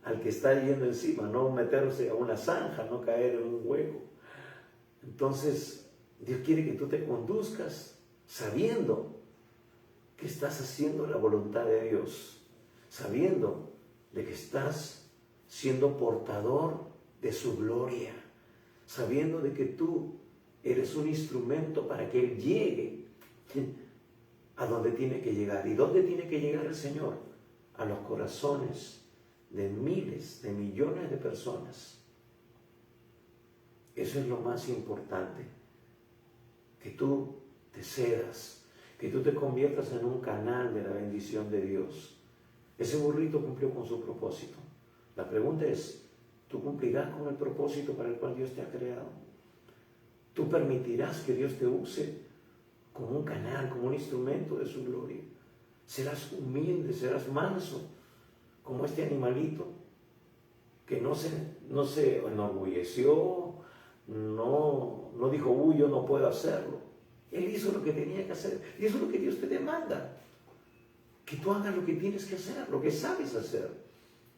al que está yendo encima, no meterse a una zanja, no caer en un hueco. Entonces, Dios quiere que tú te conduzcas sabiendo que estás haciendo la voluntad de Dios, sabiendo de que estás siendo portador de su gloria, sabiendo de que tú eres un instrumento para que Él llegue a donde tiene que llegar. ¿Y dónde tiene que llegar el Señor? A los corazones de miles, de millones de personas. Eso es lo más importante, que tú te cedas, que tú te conviertas en un canal de la bendición de Dios. Ese burrito cumplió con su propósito. La pregunta es, ¿tú cumplirás con el propósito para el cual Dios te ha creado? ¿Tú permitirás que Dios te use como un canal, como un instrumento de su gloria? Serás humilde, serás manso, como este animalito que no se enorgulleció, no dijo, uy, yo no puedo hacerlo. Él hizo lo que tenía que hacer. Y eso es lo que Dios te demanda, que tú hagas lo que tienes que hacer, lo que sabes hacer.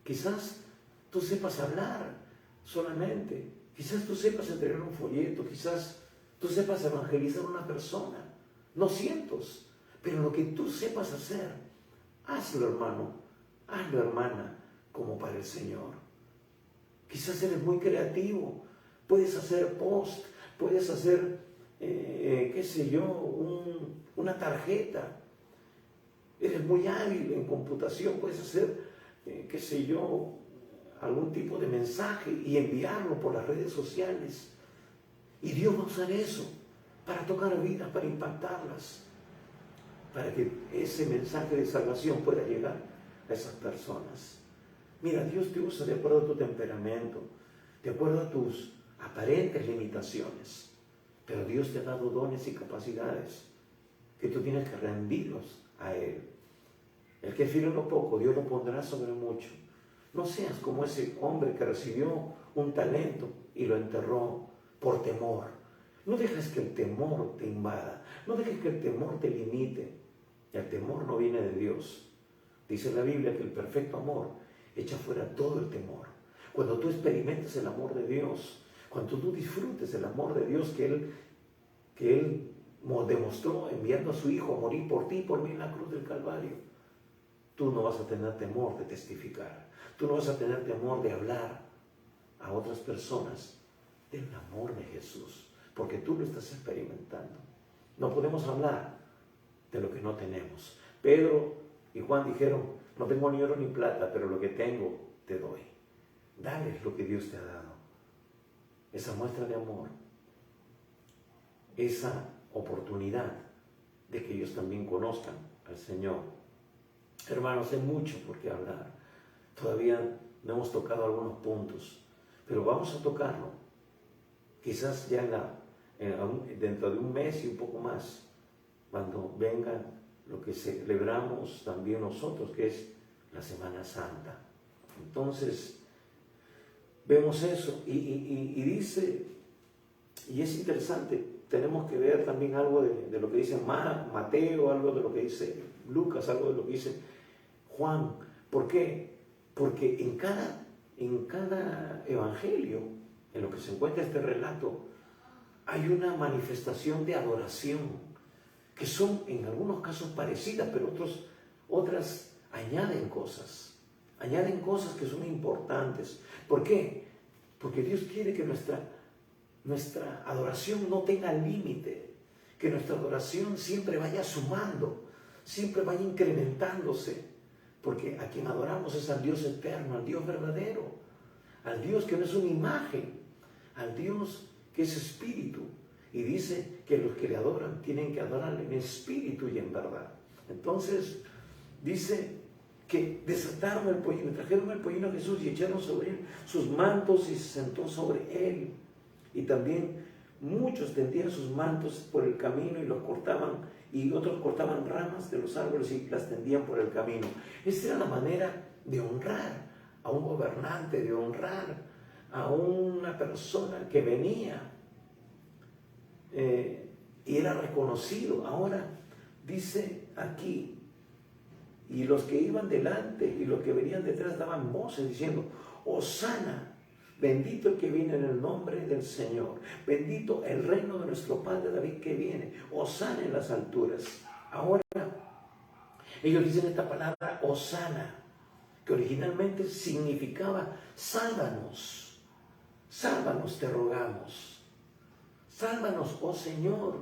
Quizás tú sepas hablar, solamente. Quizás tú sepas entregar un folleto, quizás tú sepas evangelizar a una persona, no cientos, pero lo que tú sepas hacer, hazlo, hermano, hazlo, hermana, como para el Señor. Quizás eres muy creativo, puedes hacer post, puedes hacer, qué sé yo, una tarjeta. Eres muy hábil en computación, puedes hacer, qué sé yo, algún tipo de mensaje y enviarlo por las redes sociales. Y Dios va a usar eso para tocar vidas, para impactarlas, para que ese mensaje de salvación pueda llegar a esas personas. Mira, Dios te usa de acuerdo a tu temperamento, de acuerdo a tus aparentes limitaciones, pero Dios te ha dado dones y capacidades que tú tienes que rendirlos a Él. El que fiel en lo poco, Dios lo pondrá sobre mucho. No seas como ese hombre que recibió un talento y lo enterró por temor. No dejes que el temor te invada, no dejes que el temor te limite. El temor no viene de Dios. Dice la Biblia que el perfecto amor echa fuera todo el temor. Cuando tú experimentes el amor de Dios, cuando tú disfrutes el amor de Dios que Él demostró enviando a su Hijo a morir por ti y por mí en la cruz del Calvario, tú no vas a tener temor de testificar. Tú no vas a tener temor de hablar a otras personas del amor de Jesús, porque tú lo estás experimentando. No podemos hablar de lo que no tenemos. Pedro y Juan dijeron, no tengo ni oro ni plata, pero lo que tengo te doy. Dales lo que Dios te ha dado. Esa muestra de amor, esa oportunidad de que ellos también conozcan al Señor. Hermanos, hay mucho por qué hablar. Todavía no hemos tocado algunos puntos, pero vamos a tocarlo. Quizás ya dentro de un mes y un poco más, cuando venga lo que celebramos también nosotros, que es la Semana Santa. Entonces, vemos eso y dice, y es interesante, tenemos que ver también algo de lo que dice Mateo, algo de lo que dice Lucas, algo de lo que dice Juan. ¿Por qué? Porque en cada evangelio, en lo que se encuentra este relato, hay una manifestación de adoración, que son en algunos casos parecidas, pero otras añaden cosas que son importantes. ¿Por qué? Porque Dios quiere que nuestra adoración no tenga límite, que nuestra adoración siempre vaya sumando, siempre vaya incrementándose, porque a quien adoramos es al Dios eterno, al Dios verdadero, al Dios que no es una imagen, al Dios que es espíritu. Y dice que los que le adoran tienen que adorarle en espíritu y en verdad. Entonces, dice que desataron el pollino, trajeron el pollino a Jesús y echaron sobre él sus mantos y se sentó sobre él. Y también muchos tendían sus mantos por el camino y los cortaban, y otros cortaban ramas de los árboles y las tendían por el camino. Esa era la manera de honrar a un gobernante, de honrar a una persona que venía y era reconocido. Ahora dice aquí, y los que iban delante y los que venían detrás daban voces diciendo, Hosana, bendito el que viene en el nombre del Señor, bendito el reino de nuestro Padre David que viene, Hosana en las alturas. Ahora ellos dicen esta palabra Hosana, que originalmente significaba sálvanos, sálvanos te rogamos. Sálvanos, oh Señor.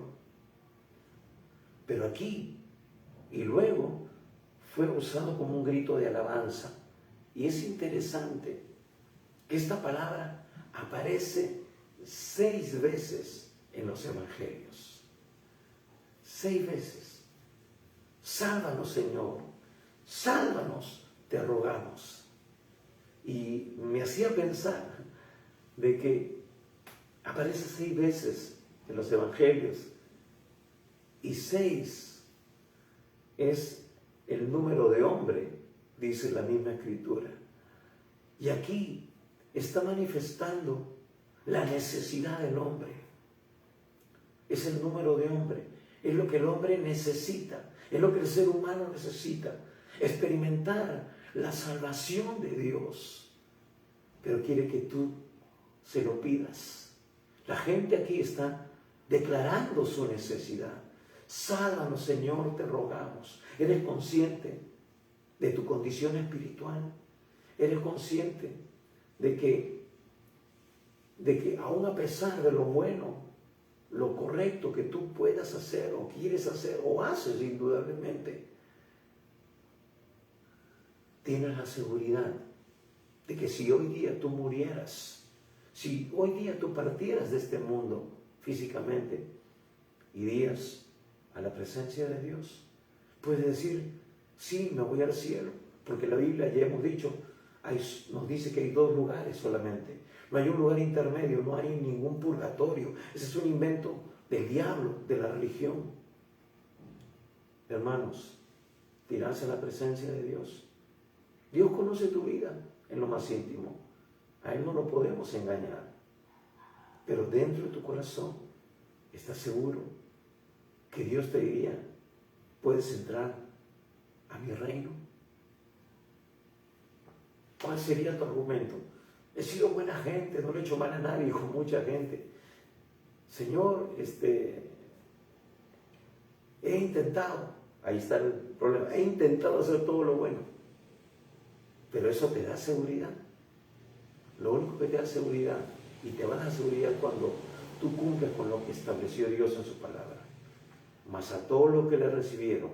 Pero aquí, y luego, fue usado como un grito de alabanza. Y es interesante que esta palabra aparece 6 veces en los evangelios. 6 veces. Sálvanos, Señor. Sálvanos, te rogamos. Y me hacía pensar de que aparece 6 veces en los evangelios y 6 es el número de hombre, dice la misma escritura. Y aquí está manifestando la necesidad del hombre. Es el número de hombre, es lo que el hombre necesita, es lo que el ser humano necesita, experimentar la salvación de Dios. Pero quiere que tú se lo pidas. La gente aquí está declarando su necesidad. Sálvanos, Señor, te rogamos. Eres consciente de tu condición espiritual. Eres consciente de que aún a pesar de lo bueno, lo correcto que tú puedas hacer o quieres hacer o haces indudablemente, tienes la seguridad de que si hoy día tú murieras, si hoy día tú partieras de este mundo físicamente, irías a la presencia de Dios. Puedes decir, sí, me voy al cielo, porque la Biblia, ya hemos dicho, nos dice que hay 2 lugares solamente. No hay un lugar intermedio, no hay ningún purgatorio. Ese es un invento del diablo, de la religión. Hermanos, tirarse a la presencia de Dios. Dios conoce tu vida en lo más íntimo. A Él no lo podemos engañar. Pero dentro de tu corazón, ¿estás seguro que Dios te diría, puedes entrar a mi reino? ¿Cuál sería tu argumento? He sido buena gente, no le he hecho mal a nadie, con mucha gente. Señor, he intentado, ahí está el problema, he intentado hacer todo lo bueno. Pero eso te da seguridad. Lo único que te da seguridad, y te va a dar seguridad cuando tú cumples con lo que estableció Dios en su palabra. Mas a todos los que le recibieron,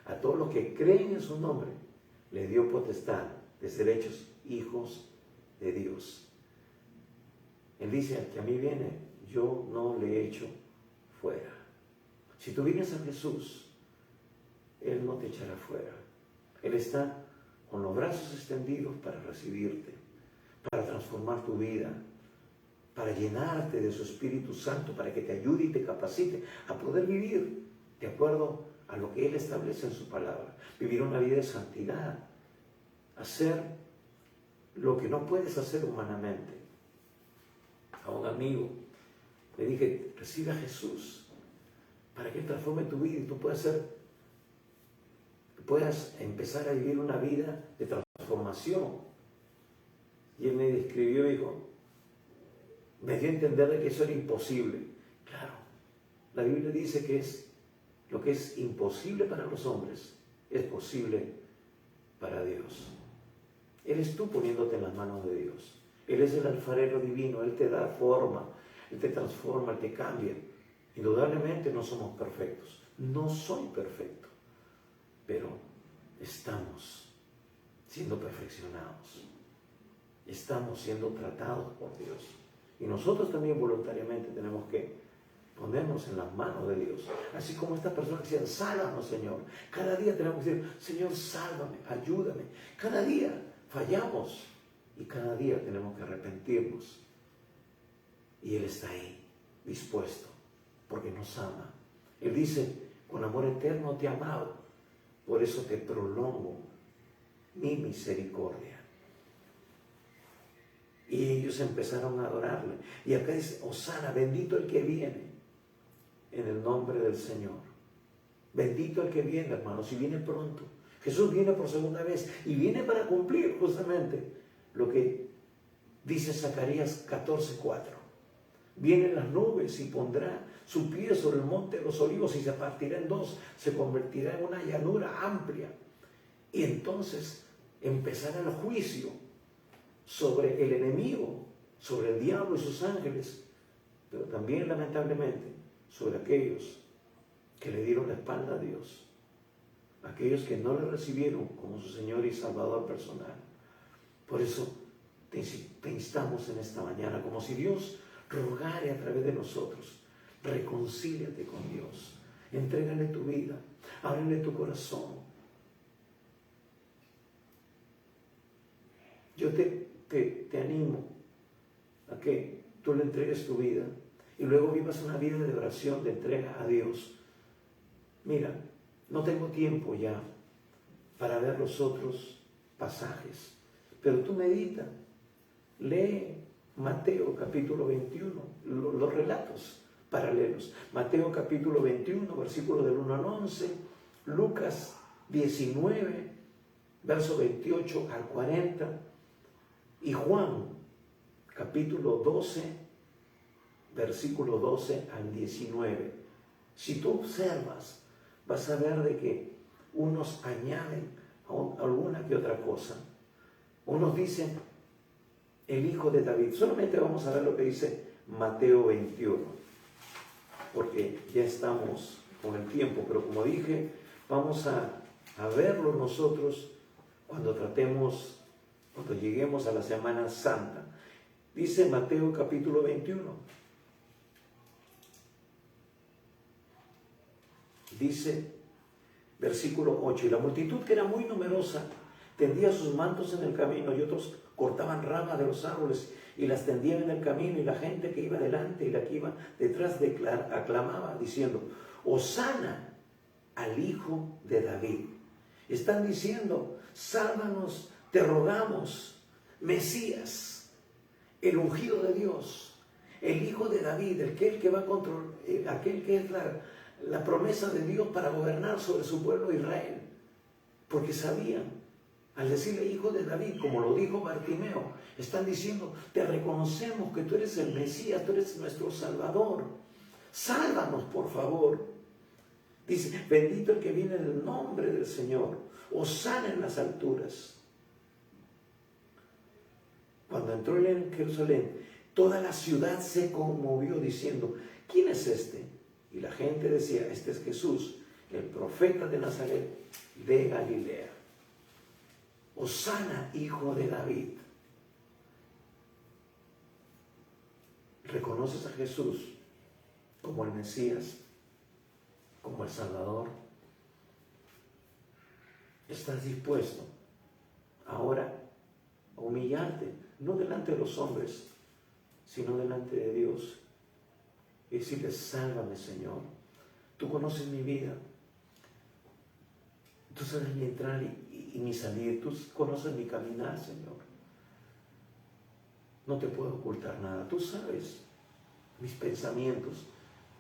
a todos los que creen en su nombre, le dio potestad de ser hechos hijos de Dios. Él dice, que a mí viene, yo no le he hecho fuera. Si tú vienes a Jesús, Él no te echará fuera. Él está con los brazos extendidos para recibirte, para transformar tu vida, para llenarte de su Espíritu Santo, para que te ayude y te capacite a poder vivir de acuerdo a lo que Él establece en su palabra. Vivir una vida de santidad, hacer lo que no puedes hacer humanamente. A un amigo le dije, recibe a Jesús para que Él transforme tu vida y tú puedas empezar a vivir una vida de transformación. Y él me describió, dijo, me dio a entender de que eso era imposible. Claro, la Biblia dice que lo que es imposible para los hombres es posible para Dios. Eres tú poniéndote en las manos de Dios. Él es el alfarero divino, Él te da forma, Él te transforma, Él te cambia. Indudablemente no somos perfectos, no soy perfecto, pero estamos siendo perfeccionados, estamos siendo tratados por Dios. Y nosotros también voluntariamente tenemos que ponernos en las manos de Dios. Así como estas personas que decían, sálvanos, Señor. Cada día tenemos que decir, Señor, sálvame, ayúdame. Cada día fallamos y cada día tenemos que arrepentirnos. Y Él está ahí, dispuesto, porque nos ama. Él dice, con amor eterno te he amado, por eso te prolongo mi misericordia. Y ellos empezaron a adorarle. Y acá dice, Hosana, bendito el que viene en el nombre del Señor. Bendito el que viene, hermanos, y viene pronto. Jesús viene por segunda vez y viene para cumplir justamente lo que dice Zacarías 14:4. Viene en las nubes y pondrá su pie sobre el monte de los olivos y se partirá en dos, se convertirá en una llanura amplia. Y entonces empezará el juicio sobre el enemigo, sobre el diablo y sus ángeles, pero también lamentablemente sobre aquellos que le dieron la espalda a Dios, aquellos que no le recibieron como su Señor y Salvador personal. Por eso te instamos en esta mañana, como si Dios rogare a través de nosotros, reconcíliate con Dios, entrégale tu vida, ábrele tu corazón. Yo te animo a que tú le entregues tu vida y luego vivas una vida de oración, de entrega a Dios. Mira, no tengo tiempo ya para ver los otros pasajes, pero tú medita, lee Mateo capítulo 21, los relatos paralelos. Mateo capítulo 21, versículos del 1 al 11, Lucas 19, verso 28 al 40, y Juan capítulo 12, versículo 12 al 19. Si tú observas, vas a ver de que unos añaden alguna que otra cosa. Unos dicen el hijo de David. Solamente vamos a ver lo que dice Mateo 21, porque ya estamos con el tiempo, pero como dije, vamos a verlo nosotros cuando lleguemos a la Semana Santa. Dice Mateo capítulo 21. Dice, versículo 8, y la multitud, que era muy numerosa, tendía sus mantos en el camino, y otros cortaban ramas de los árboles y las tendían en el camino, y la gente que iba delante y la que iba detrás aclamaba, diciendo, Hosana al Hijo de David. Están diciendo, sálvanos, te rogamos, Mesías, el ungido de Dios, el Hijo de David, aquel que va a controlar, aquel que es la promesa de Dios para gobernar sobre su pueblo Israel. Porque sabían, al decirle Hijo de David, como lo dijo Bartimeo, están diciendo, te reconocemos que tú eres el Mesías, tú eres nuestro Salvador. Sálvanos, por favor. Dice, bendito el que viene en el nombre del Señor, hosana en las alturas. Cuando entró él en Jerusalén, toda la ciudad se conmovió diciendo, ¿quién es este? Y la gente decía, este es Jesús, el profeta de Nazaret de Galilea. Hosana, Hijo de David. ¿Reconoces a Jesús como el Mesías, como el Salvador? ¿Estás dispuesto ahora a humillarte, no delante de los hombres, sino delante de Dios? Y decirle, sálvame, Señor. Tú conoces mi vida. Tú sabes mi entrar y mi salir. Tú conoces mi caminar, Señor. No te puedo ocultar nada. Tú sabes mis pensamientos.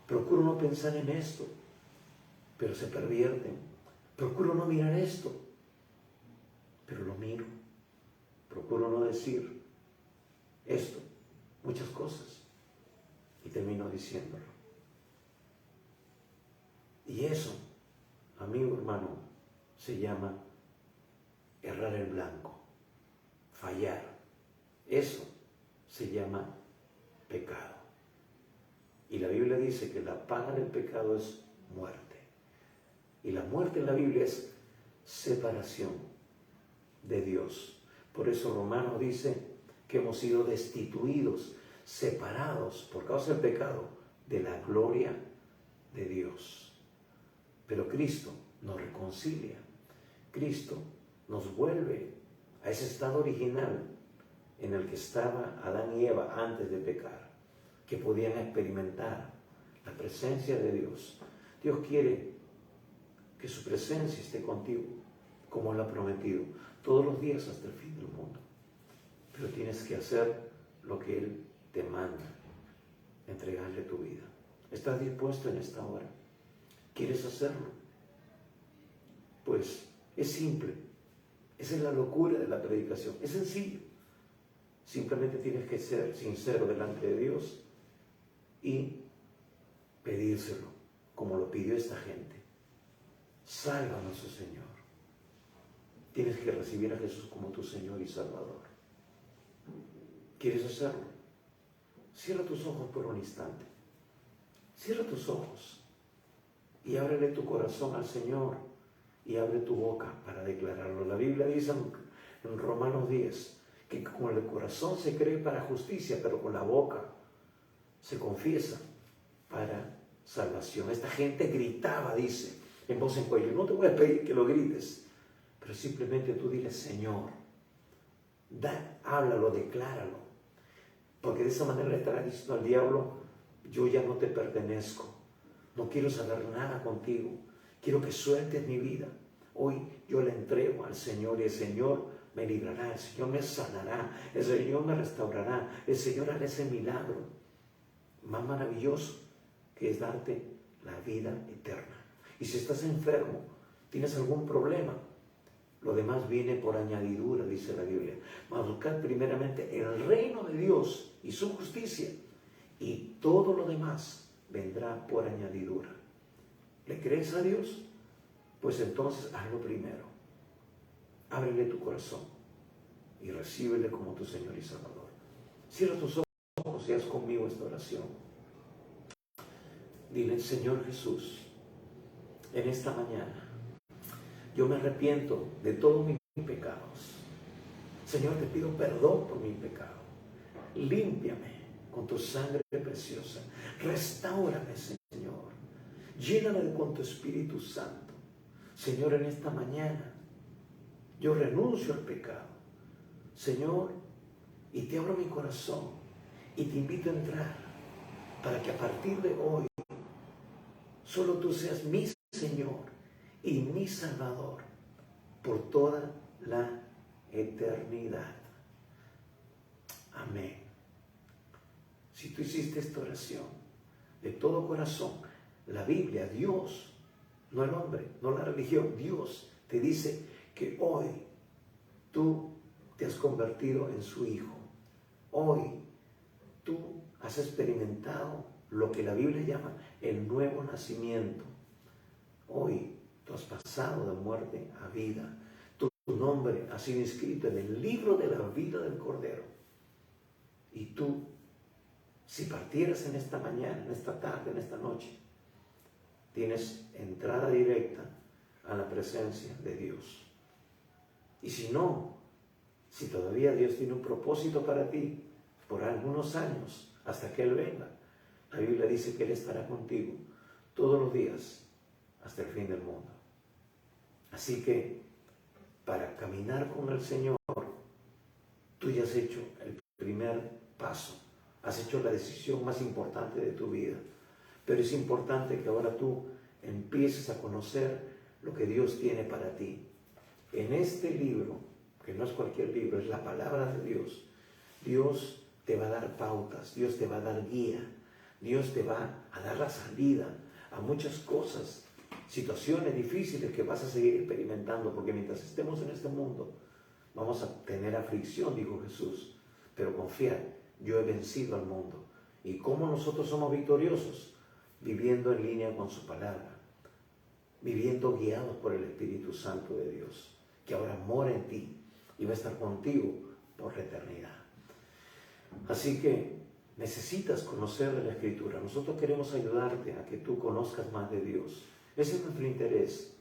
Procuro no pensar en esto, pero se pervierten. Procuro no mirar esto, pero lo miro. Procuro no decir esto, muchas cosas. Y termino diciéndolo. Y eso, amigo hermano, se llama errar el blanco, fallar. Eso se llama pecado. Y la Biblia dice que la paga del pecado es muerte. Y la muerte en la Biblia es separación de Dios. Por eso Romanos dice que hemos sido destituidos, separados por causa del pecado de la gloria de Dios. Pero Cristo nos reconcilia. Cristo nos vuelve a ese estado original en el que estaba Adán y Eva antes de pecar, que podían experimentar la presencia de Dios. Dios quiere que su presencia esté contigo, como Él ha prometido, todos los días hasta el fin del mundo. Pero tienes que hacer lo que Él te manda, entregarle tu vida. ¿Estás dispuesto en esta hora? ¿Quieres hacerlo? Pues es simple. Esa es la locura de la predicación. Es sencillo. Simplemente tienes que ser sincero delante de Dios y pedírselo, como lo pidió esta gente. Sálvanos, oh Señor. Tienes que recibir a Jesús como tu Señor y Salvador. ¿Quieres hacerlo? Cierra tus ojos por un instante. Cierra tus ojos y ábrele tu corazón al Señor y abre tu boca para declararlo. La Biblia dice en Romanos 10 que con el corazón se cree para justicia, pero con la boca se confiesa para salvación. Esta gente gritaba, dice, en voz en cuello. No te voy a pedir que lo grites, pero simplemente tú dile, Señor, háblalo, decláralo. Porque de esa manera le estará diciendo al diablo, yo ya no te pertenezco, no quiero saber nada contigo, quiero que sueltes mi vida. Hoy yo la entrego al Señor y el Señor me librará, el Señor me sanará, el Señor me restaurará, el Señor hará ese milagro más maravilloso que es darte la vida eterna. Y si estás enfermo, tienes algún problema, Lo demás viene por añadidura, dice la Biblia. Mas buscad primeramente el reino de Dios y su justicia, y todo lo demás vendrá por añadidura. ¿Le crees a Dios? Pues entonces hazlo primero. Ábrele tu corazón y recíbele como tu Señor y Salvador. Cierra tus ojos y haz conmigo esta oración. Dile: Señor Jesús, en esta mañana yo me arrepiento de todos mis pecados. Señor, te pido perdón por mi pecado. Límpiame con tu sangre preciosa. Restáurame, Señor. Lléname con tu Espíritu Santo. Señor, en esta mañana yo renuncio al pecado, Señor, y te abro mi corazón y te invito a entrar para que a partir de hoy solo tú seas mi Señor y mi Salvador por toda la eternidad. Amén. Si tú hiciste esta oración de todo corazón, la Biblia, Dios, no el hombre, no la religión, Dios te dice que hoy tú te has convertido en su hijo. Hoy tú has experimentado lo que la Biblia llama el nuevo nacimiento. Hoy tú has pasado de muerte a vida. Tu nombre ha sido inscrito en el libro de la vida del Cordero. Y tú, si partieras en esta mañana, en esta tarde, en esta noche, tienes entrada directa a la presencia de Dios. Y si no, si todavía Dios tiene un propósito para ti por algunos años, hasta que Él venga, la Biblia dice que Él estará contigo todos los días hasta el fin del mundo. Así que para caminar con el Señor, tú ya has hecho el primer paso, has hecho la decisión más importante de tu vida. Pero es importante que ahora tú empieces a conocer lo que Dios tiene para ti. En este libro, que no es cualquier libro, es la palabra de Dios, Dios te va a dar pautas, Dios te va a dar guía, Dios te va a dar la salida a muchas cosas, situaciones difíciles que vas a seguir experimentando, porque mientras estemos en este mundo vamos a tener aflicción, dijo Jesús, pero confía, yo he vencido al mundo. ¿Y cómo nosotros somos victoriosos? Viviendo en línea con su palabra, viviendo guiados por el Espíritu Santo de Dios, que ahora mora en ti y va a estar contigo por la eternidad. Así que necesitas conocer de la Escritura. Nosotros queremos ayudarte a que tú conozcas más de Dios. Ese es nuestro interés,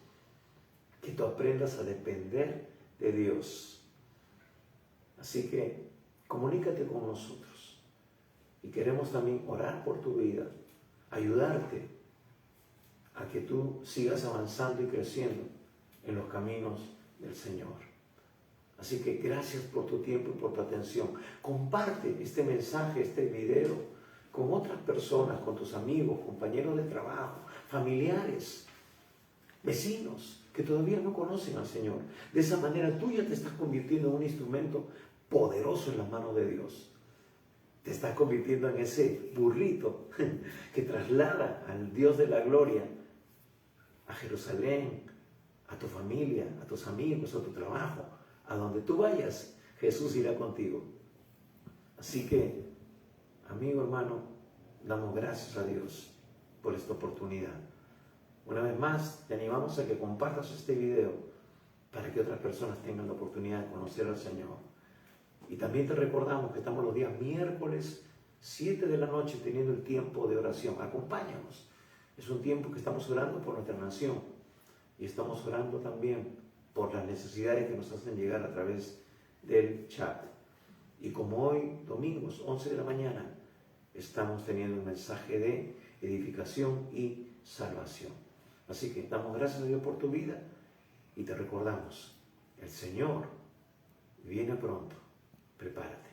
que tú aprendas a depender de Dios. Así que comunícate con nosotros y queremos también orar por tu vida, ayudarte a que tú sigas avanzando y creciendo en los caminos del Señor. Así que gracias por tu tiempo y por tu atención. Comparte este mensaje, este video con otras personas, con tus amigos, compañeros de trabajo, familiares, vecinos que todavía no conocen al Señor. De esa manera tú ya te estás convirtiendo en un instrumento poderoso en las manos de Dios. Te estás convirtiendo en ese burrito que traslada al Dios de la gloria a Jerusalén, a tu familia, a tus amigos, a tu trabajo. A donde tú vayas, Jesús irá contigo. Así que, amigo, hermano, damos gracias a Dios por esta oportunidad. Una vez más, te animamos a que compartas este video para que otras personas tengan la oportunidad de conocer al Señor. Y también te recordamos que estamos los días miércoles, 7 de la noche, teniendo el tiempo de oración. Acompáñanos. Es un tiempo que estamos orando por nuestra nación y estamos orando también por las necesidades que nos hacen llegar a través del chat. Y como hoy, domingos, 11 de la mañana, estamos teniendo un mensaje de edificación y salvación. Así que damos gracias a Dios por tu vida y te recordamos, el Señor viene pronto. Prepárate.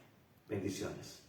Bendiciones.